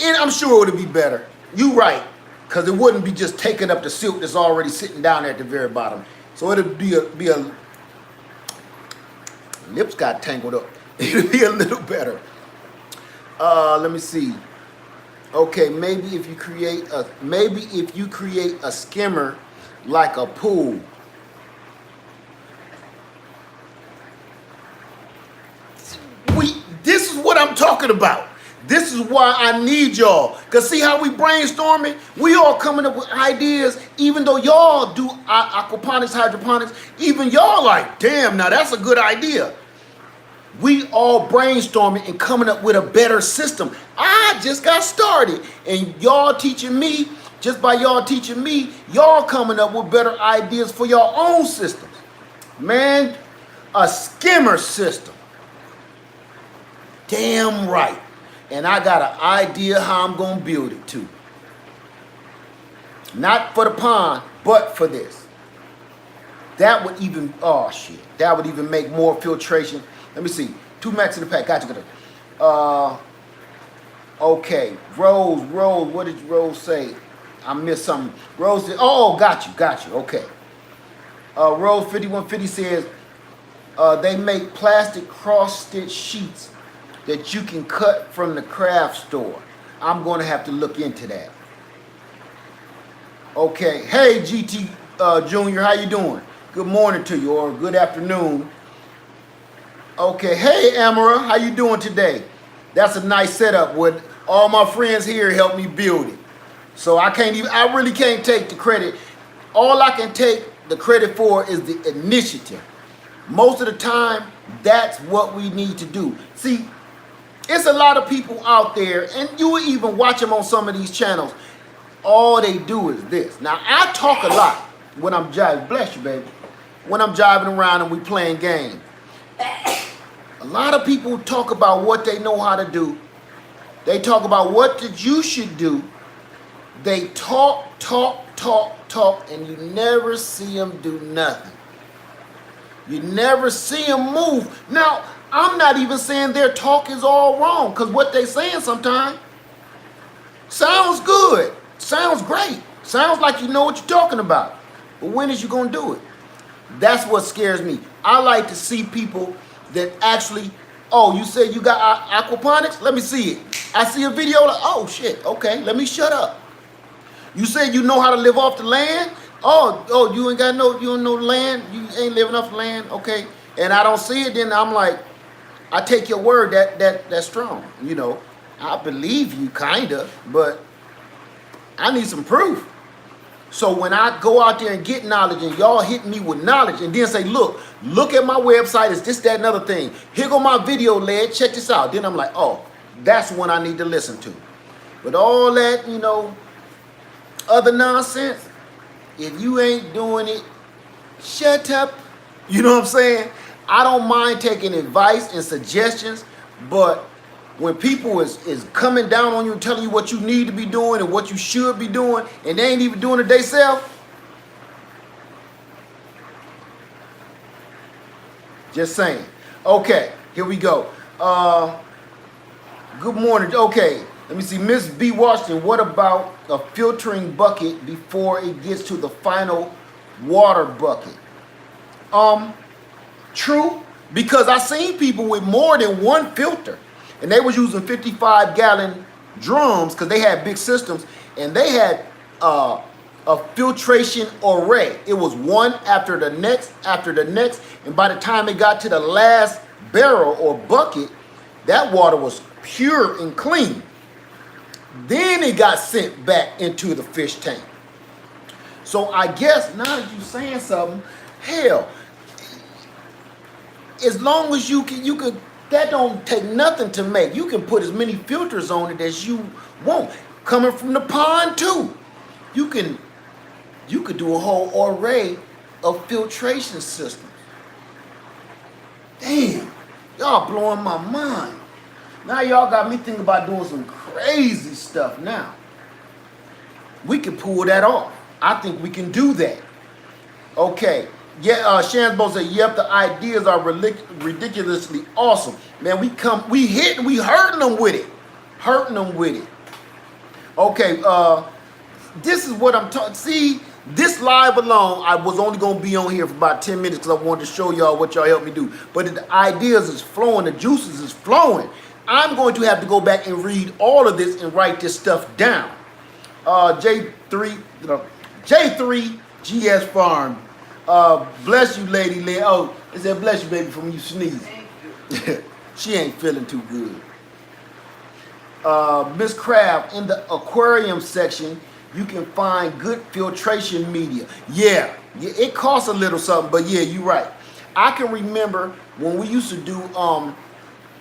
and I'm sure it would be better. You right, because it wouldn't be just taking up the silt that's already sitting down there at the very bottom. So it'd be a lips got tangled up. It'd be a little better. Let me see. Okay, maybe if you create a skimmer like a pool. This is what I'm talking about. This is why I need y'all. Because see how we brainstorming? We all coming up with ideas, even though y'all do aquaponics, hydroponics, even y'all like, damn, now that's a good idea. We all brainstorming and coming up with a better system. I just got started. And y'all teaching me, just by y'all teaching me, y'all coming up with better ideas for your own systems. Man, a skimmer system. Damn right. And I got an idea how I'm going to build it too. Not for the pond, but for this. That would even, oh shit, that would even make more filtration. Let me see. 2 Max in the pack. Got you. Okay. Rose. What did Rose say? I missed something. Rose said, oh, got you. Okay. Rose 5150 says, They make plastic cross-stitch sheets that you can cut from the craft store. I'm going to have to look into that. Okay, hey GT Junior, how you doing? Good morning to you, or good afternoon. Okay, hey Amara, how you doing today? That's a nice setup. With all my friends here helped me build it. So I really can't take the credit. All I can take the credit for is the initiative. Most of the time, that's what we need to do. See, it's a lot of people out there, and you will even watch them on some of these channels. All they do is this. Now, I talk a lot when I'm jiving. Bless you, baby. When I'm jiving around and we playing games. A lot of people talk about what they know how to do. They talk about what that you should do. They talk, and you never see them do nothing. You never see them move. Now, I'm not even saying their talk is all wrong, because what they saying sometimes sounds good, sounds great, sounds like you know what you're talking about. But when is you going to do it? That's what scares me. I like to see people that actually, oh, you said you got aquaponics? Let me see it. I see a video, like, oh shit, okay, let me shut up. You said you know how to live off the land? Oh, you don't know land? You ain't living off the land? Okay. And I don't see it, then I'm like, I take your word that's strong. You know, I believe you kinda, but I need some proof. So when I go out there and get knowledge and y'all hit me with knowledge and then say, look at my website, it's this, that, and other thing. Here go my video lead, check this out. Then I'm like, oh, that's one I need to listen to. But all that, you know, other nonsense, if you ain't doing it, shut up. You know what I'm saying? I don't mind taking advice and suggestions, but when people is coming down on you and telling you what you need to be doing and what you should be doing, and they ain't even doing it themselves, just saying. Okay, here we go. Good morning. Okay, let me see. Miss B. Washington, what about a filtering bucket before it gets to the final water bucket? True, because I seen people with more than one filter, and they was using 55-gallon drums because they had big systems, and they had a filtration array. It was one after the next, and by the time it got to the last barrel or bucket, that water was pure and clean. Then it got sent back into the fish tank. So I guess now that you're saying something, hell, as long as you could, that don't take nothing to make. You can put as many filters on it as you want. Coming from the pond too. You could do a whole array of filtration systems. Damn, y'all blowing my mind. Now y'all got me thinking about doing some crazy stuff now. We can pull that off. I think we can do that. Okay. Yeah, Shansbo said, yep, the ideas are ridiculously awesome. Man, we hurting them with it. Okay, this is what I'm talking. See, this live alone, I was only going to be on here for about 10 minutes because I wanted to show y'all what y'all helped me do. But the ideas is flowing, the juices is flowing. I'm going to have to go back and read all of this and write this stuff down. J3 GS Farm. Bless you, Lady Lynn. Oh, it said bless you, baby, from you sneeze. Thank you. She ain't feeling too good. Miss Crab, in the aquarium section, you can find good filtration media. Yeah, it costs a little something, but yeah, you're right. I can remember when we used to do,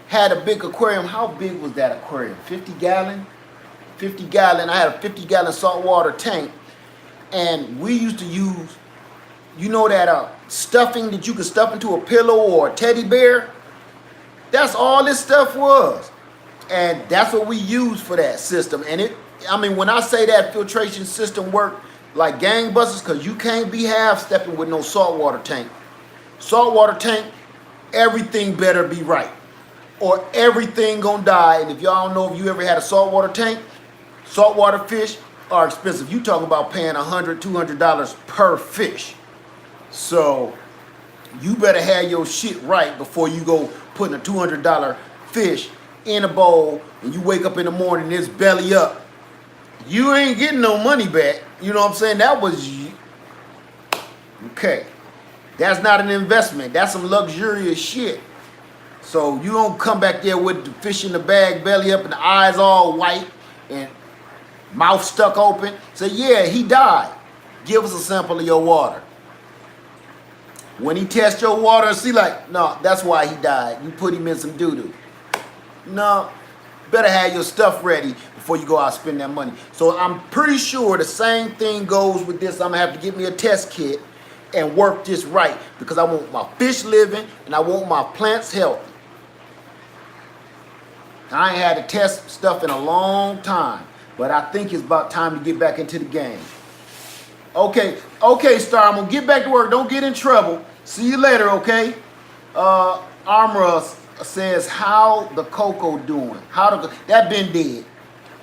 had a big aquarium. How big was that aquarium? 50 gallon? 50 gallon. I had a 50-gallon saltwater tank, and we used to use, you know, that stuffing that you could stuff into a pillow or a teddy bear? That's all this stuff was. And that's what we used for that system. And when I say that filtration system worked like gangbusters, because you can't be half-stepping with no saltwater tank. Saltwater tank, everything better be right, or everything gonna die. And if y'all don't know if you ever had a saltwater tank, saltwater fish are expensive. You talking about paying $100, $200 per fish. So you better have your shit right before you go putting a $200 fish in a bowl and you wake up in the morning and it's belly up. You ain't getting no money back. You know what I'm saying? That was, okay. That's not an investment. That's some luxurious shit. So you don't come back there with the fish in the bag, belly up, and the eyes all white and mouth stuck open. Say, yeah, he died. Give us a sample of your water. When he tests your water and see like, no, that's why he died. You put him in some doo-doo. No, better have your stuff ready before you go out and spend that money. So I'm pretty sure the same thing goes with this. I'm gonna have to get me a test kit and work this right because I want my fish living and I want my plants healthy. I ain't had to test stuff in a long time, but I think it's about time to get back into the game. Okay, Star, I'm gonna get back to work. Don't get in trouble. See you later, okay? Armor says, how the cocoa doing? That been dead.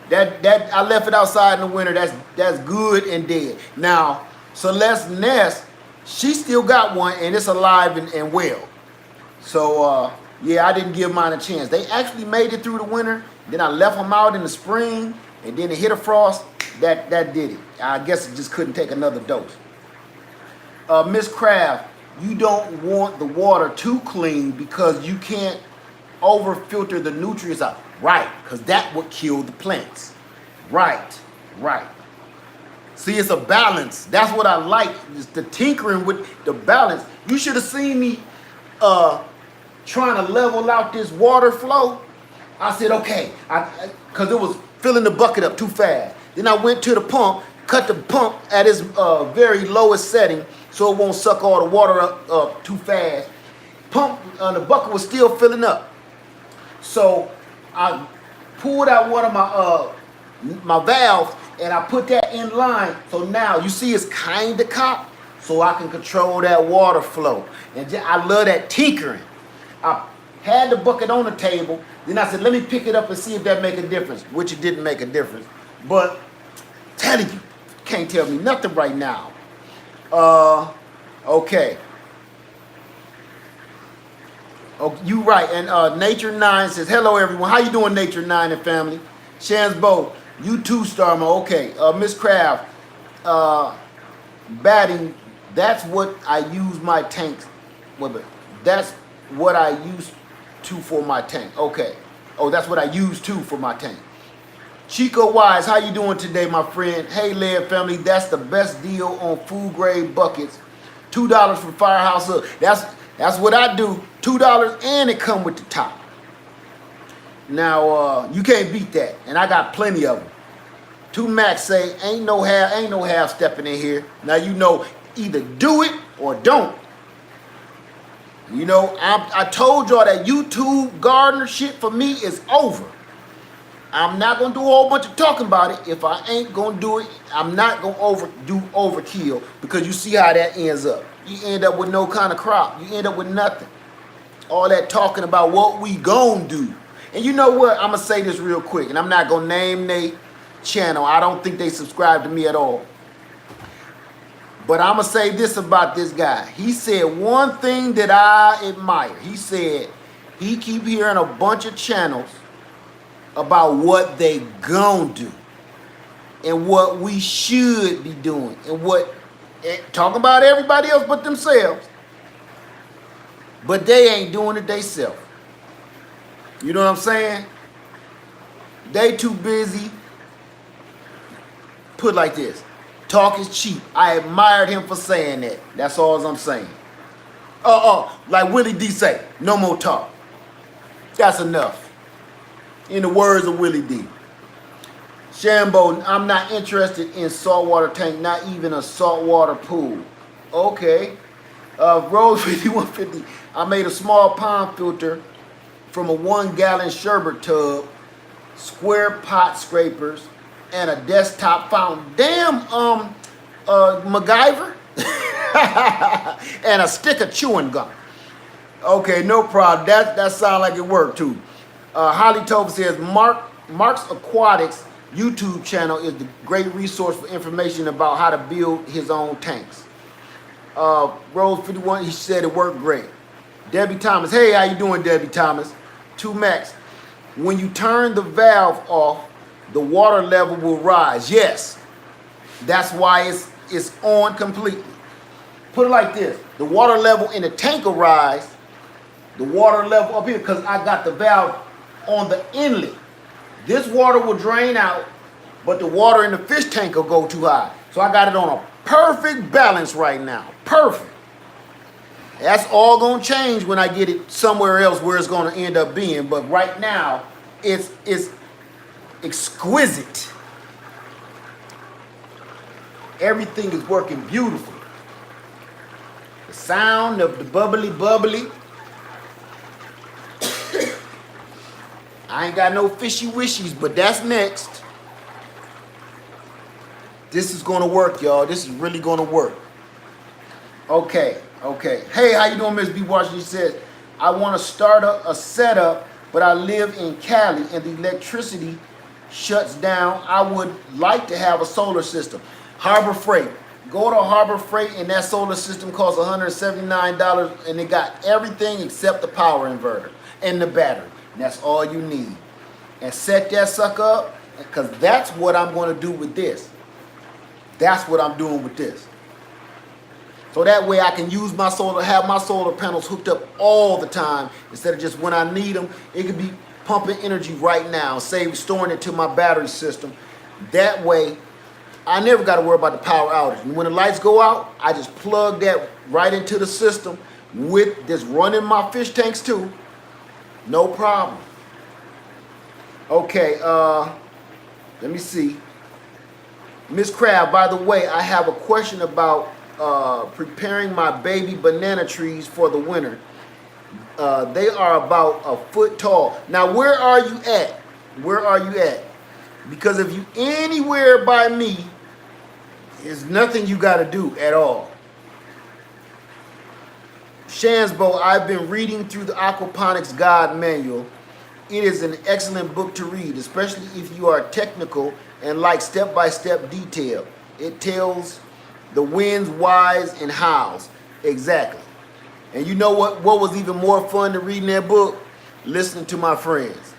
That I left it outside in the winter. That's good and dead. Now, Celeste Ness, she still got one and it's alive and well. So yeah, I didn't give mine a chance. They actually made it through the winter. Then I left them out in the spring and then it hit a frost. That did it. I guess it just couldn't take another dose. Miss Craft, you don't want the water too clean because you can't over filter the nutrients out. Right, because that would kill the plants. Right. See, it's a balance. That's what I like. It's the tinkering with the balance. You should have seen me trying to level out this water flow. I said, okay, because it was filling the bucket up too fast. Then I went to the pump, cut the pump at its very lowest setting so it won't suck all the water up too fast. Pump, the bucket was still filling up. So I pulled out one of my valves and I put that in line. So now you see it's kind of cocked so I can control that water flow. And I love that tinkering. I had the bucket on the table. Then I said, let me pick it up and see if that make a difference, which it didn't make a difference. But telling you, can't tell me nothing right now. Okay. Oh, you right. And Nature 9 says, hello everyone. How you doing, Nature 9 and family? Shansbo, you too, Starmo. Okay. Miss Craft, batting, that's what I use my tanks. Wait, but that's what I use to for my tank. Okay. Oh, that's what I use too for my tank. Chico Wise, how you doing today, my friend? Hey, Laird family, that's the best deal on food grade buckets. $2 for Firehouse Hook. That's what I do. $2 and it come with the top. Now you can't beat that, and I got plenty of them. 2 Max say ain't no half stepping in here. Now you know either do it or don't. You know I told y'all that YouTube gardener shit for me is over. I'm not gonna do a whole bunch of talking about it. If I ain't gonna do it, I'm not gonna do overkill because you see how that ends up. You end up with no kind of crop. You end up with nothing. All that talking about what we gonna do. And you know what? I'm gonna say this real quick, and I'm not gonna name their channel. I don't think they subscribe to me at all. But I'm gonna say this about this guy. He said one thing that I admire. He said he keep hearing a bunch of channels about what they gonna do and what we should be doing and what talking about everybody else but themselves, but they ain't doing it themselves. You know what I'm saying? They too busy. Put like this, talk is cheap. I admired him for saying that. That's all I'm saying. Like Willie D say, no more talk. That's enough. In the words of Willie D. Shambo, I'm not interested in saltwater tank, not even a saltwater pool. Okay. Rose 5150, I made a small pond filter from a 1-gallon sherbet tub, square pot scrapers, and a desktop fountain. Damn, MacGyver. And a stick of chewing gum. Okay, no problem. That sounds like it worked too. Holly Tova says, Mark's Aquatics YouTube channel is the great resource for information about how to build his own tanks. Rose 51, he said it worked great. Debbie Thomas, hey, how you doing, Debbie Thomas? 2 Max, when you turn the valve off, the water level will rise. Yes, that's why it's on completely. Put it like this, the water level in the tank will rise, the water level up here, because I got the valve on the inlet. This water will drain out, but the water in the fish tank will go too high. So I got it on a perfect balance right now. Perfect. That's all gonna change when I get it somewhere else where it's gonna end up being. But right now, it's exquisite. Everything is working beautiful. The sound of the bubbly. I ain't got no fishy wishies, but that's next. This is gonna work, y'all. This is really gonna work. Okay. Hey, how you doing, Miss B. Washington? She says, I want to start a setup, but I live in Cali and the electricity shuts down. I would like to have a solar system. Harbor Freight. Go to Harbor Freight and that solar system costs $179 and it got everything except the power inverter and the battery. And that's all you need. And set that sucker up, because that's what I'm going to do with this. That's what I'm doing with this. So that way I can use my solar, have my solar panels hooked up all the time instead of just when I need them. It could be pumping energy right now, storing it to my battery system. That way I never got to worry about the power outage. And when the lights go out, I just plug that right into the system with this running my fish tanks too. No problem. Okay, let me see. Miss Crab, by the way, I have a question about preparing my baby banana trees for the winter. They are about a foot tall. Now, where are you at? Where are you at? Because if you anywhere by me, there's nothing you got to do at all. Shansbo, I've been reading through the Aquaponics Guide Manual. It is an excellent book to read, especially if you are technical and like step-by-step detail. It tells the whens, whys, and hows. Exactly. And you know what was even more fun to read in that book? Listening to my friends.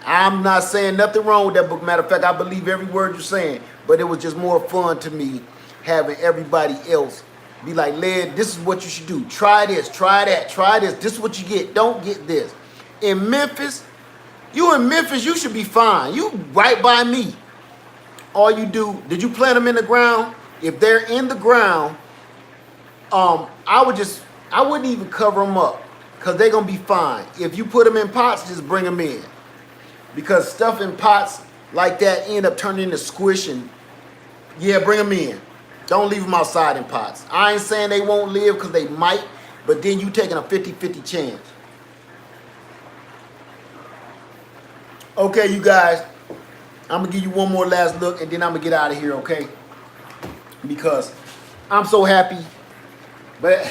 I'm not saying nothing wrong with that book. Matter of fact, I believe every word you're saying. But it was just more fun to me having everybody else be like, Led, this is what you should do. Try this, try that, try this. This is what you get. Don't get this. In Memphis, you should be fine. You right by me. All you do, did you plant them in the ground? If they're in the ground, I wouldn't even cover them up because they're going to be fine. If you put them in pots, just bring them in. Because stuff in pots like that end up turning into squish and, yeah, bring them in. Don't leave them outside in pots. I ain't saying they won't live because they might, but then you taking a 50-50 chance. Okay, you guys, I'm going to give you one more last look and then I'm going to get out of here, okay? Because I'm so happy, but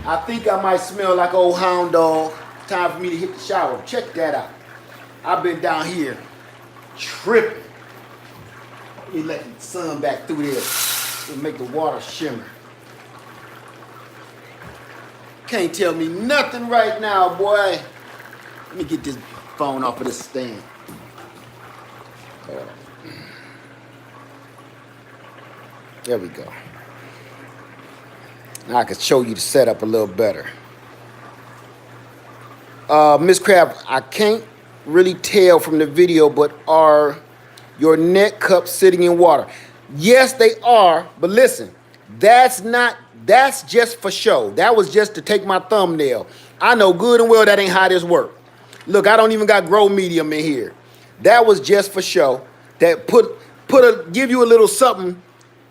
I think I might smell like old hound dog. Time for me to hit the shower. Check that out. I've been down here tripping. Let me let the sun back through there and make the water shimmer. Can't tell me nothing right now, boy. Let me get this phone off of this stand. There we go. Now I can show you the setup a little better. Miss Crab, I can't really tell from the video, but are your neck cups sitting in water? Yes, they are, but listen, that's just for show. That was just to take my thumbnail. I know good and well that ain't how this works. Look, I don't even got grow medium in here. That was just for show. That give you a little something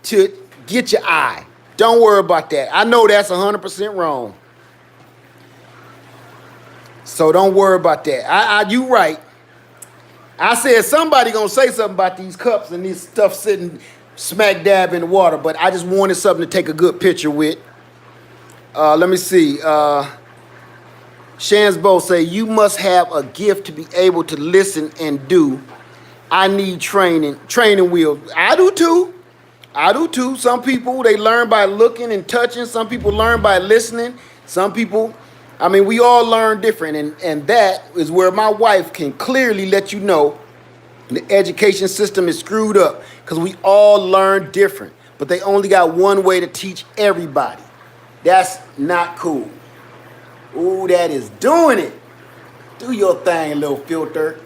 to get your eye. Don't worry about that. I know that's 100% wrong. So don't worry about that. You right. I said somebody gonna say something about these cups and this stuff sitting smack dab in the water, but I just wanted something to take a good picture with. Let me see. Shansbo say, you must have a gift to be able to listen and do. I need training wheels. I do too. I do too. Some people, they learn by looking and touching. Some people learn by listening. Some people, I mean, we all learn different. And that is where my wife can clearly let you know the education system is screwed up because we all learn different. But they only got one way to teach everybody. That's not cool. Ooh, that is doing it. Do your thing, little filter.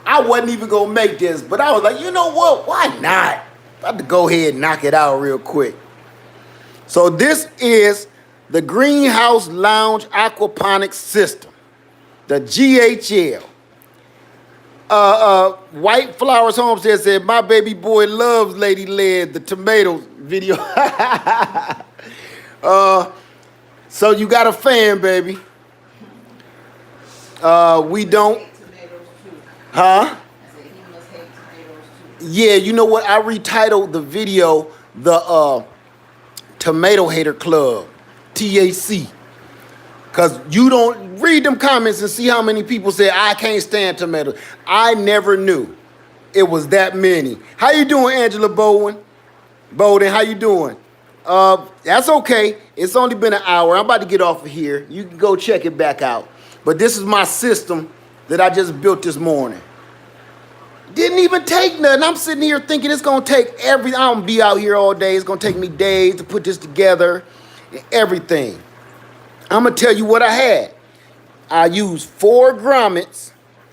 I wasn't even going to make this, but I was like, you know what? Why not? I have to go ahead and knock it out real quick. So this is the Greenhouse Lounge Aquaponic System, the GHL. White Flowers Homestead said, my baby boy loves Lady Led, the tomatoes video. So you got a fan, baby. We don't. Tomatoes too. Huh? I said he must hate tomatoes too. Yeah, you know what? I retitled the video the Tomato Hater Club, TAC. Because you don't read them comments and see how many people say, I can't stand tomatoes. I never knew it was that many. How you doing, Angela Bowden, how you doing? That's okay. It's only been an hour. I'm about to get off of here. You can go check it back out. But this is my system that I just built this morning. Didn't even take nothing. I'm sitting here thinking it's going to take I'm going to be out here all day. It's going to take me days to put this together and everything. I'm going to tell you what I had. I used 4 grommets,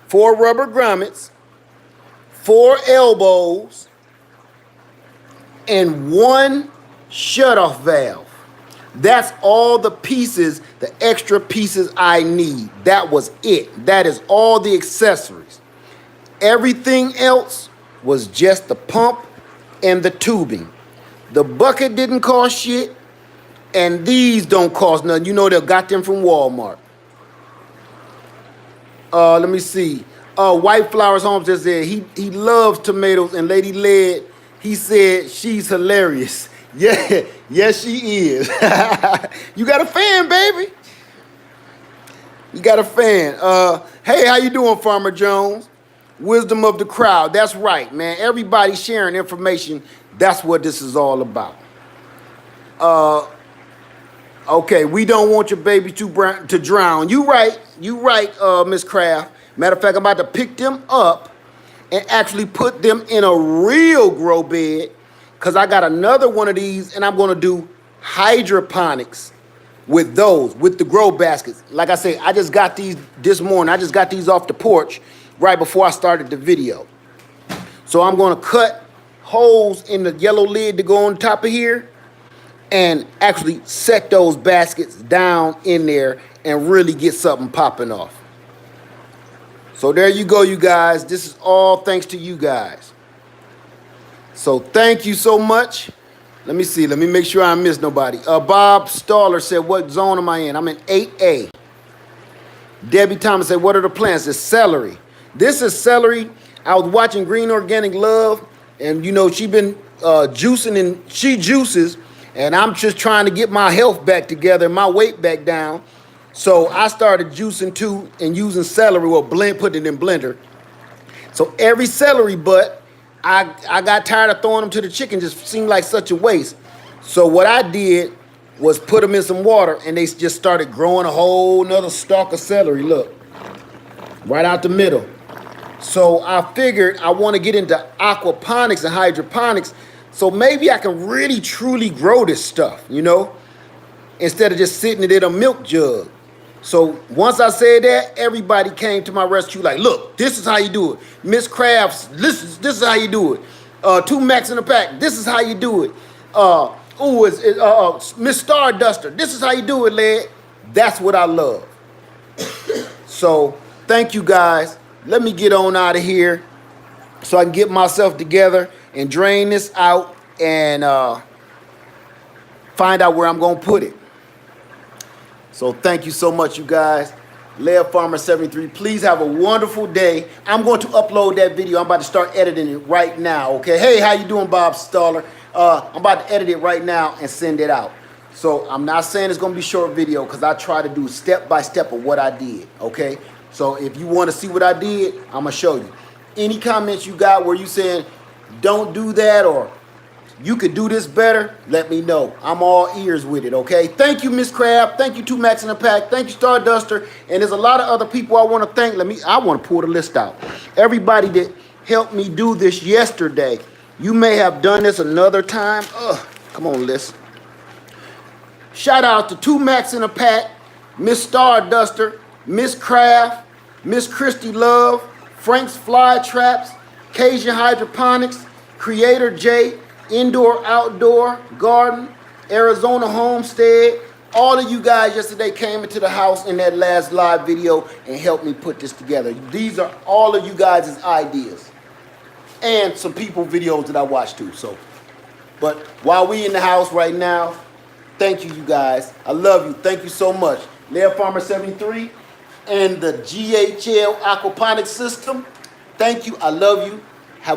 4 rubber grommets, 4 elbows, and 1 shutoff valve. That's all the pieces, the extra pieces I need. That was it. That is all the accessories. Everything else was just the pump and the tubing. The bucket didn't cost shit, and these don't cost nothing. You know they got them from Walmart. Let me see. White Flowers Homes just said he loves tomatoes, and Lady Led, he said she's hilarious. Yeah, yes she is. You got a fan, baby. You got a fan. Hey, how you doing, Farmer Jones? Wisdom of the crowd. That's right, man. Everybody sharing information. That's what this is all about. Okay, we don't want your baby to drown. You right, Miss Craft. Matter of fact, I'm about to pick them up and actually put them in a real grow bed because I got another one of these and I'm going to do hydroponics with those, with the grow baskets. Like I say, I just got these this morning. I just got these off the porch right before I started the video. So I'm going to cut holes in the yellow lid to go on top of here and actually set those baskets down in there and really get something popping off. So there you go, you guys. This is all thanks to you guys. So thank you so much. Let me see. Let me make sure I miss nobody. Bob Staller said, what zone am I in? I'm in 8A. Debbie Thomas said, what are the plants? It's celery. This is celery. I was watching Green Organic Love, and you know, she been juicing, and she juices, and I'm just trying to get my health back together, my weight back down. So I started juicing too and using celery, or putting it in blender. So every celery butt, I got tired of throwing them to the chicken, just seemed like such a waste. So what I did was put them in some water, and they just started growing a whole nother stalk of celery, look, right out the middle. So I figured I want to get into aquaponics and hydroponics, so maybe I can really truly grow this stuff, you know, instead of just sitting it in a milk jug. So once I said that, everybody came to my rescue like, look, this is how you do it. Miss Crafts, this is how you do it. 2 Max in the pack, this is how you do it. Miss Starduster, this is how you do it, lad. That's what I love. So thank you guys. Let me get on out of here so I can get myself together and drain this out and find out where I'm going to put it. So thank you so much, you guys. Lev Farmer 73, please have a wonderful day. I'm going to upload that video. I'm about to start editing it right now, okay? Hey, how you doing, Bob Staller? I'm about to edit it right now and send it out. So I'm not saying it's going to be a short video because I try to do step by step of what I did, okay? So if you want to see what I did, I'm going to show you. Any comments you got where you saying, don't do that, or you could do this better, let me know. I'm all ears with it, okay? Thank you, Miss Crab. Thank you, 2 Max in the Pack. Thank you, Starduster. And there's a lot of other people I want to thank. I want to pull the list out. Everybody that helped me do this yesterday. You may have done this another time. Come on, list. Shout out to 2 Max in a Pack, Miss Starduster, Miss Craft, Miss Christy Love, Frank's Fly Traps, Cajun Hydroponics, Creator J, Indoor Outdoor Garden, Arizona Homestead. All of you guys yesterday came into the house in that last live video and helped me put this together. These are all of you guys' ideas. And some people videos that I watched too. But while we in the house right now, thank you guys. I love you. Thank you so much. Lair Farmer 73 and the GHL Aquaponic system. Thank you. I love you. Have a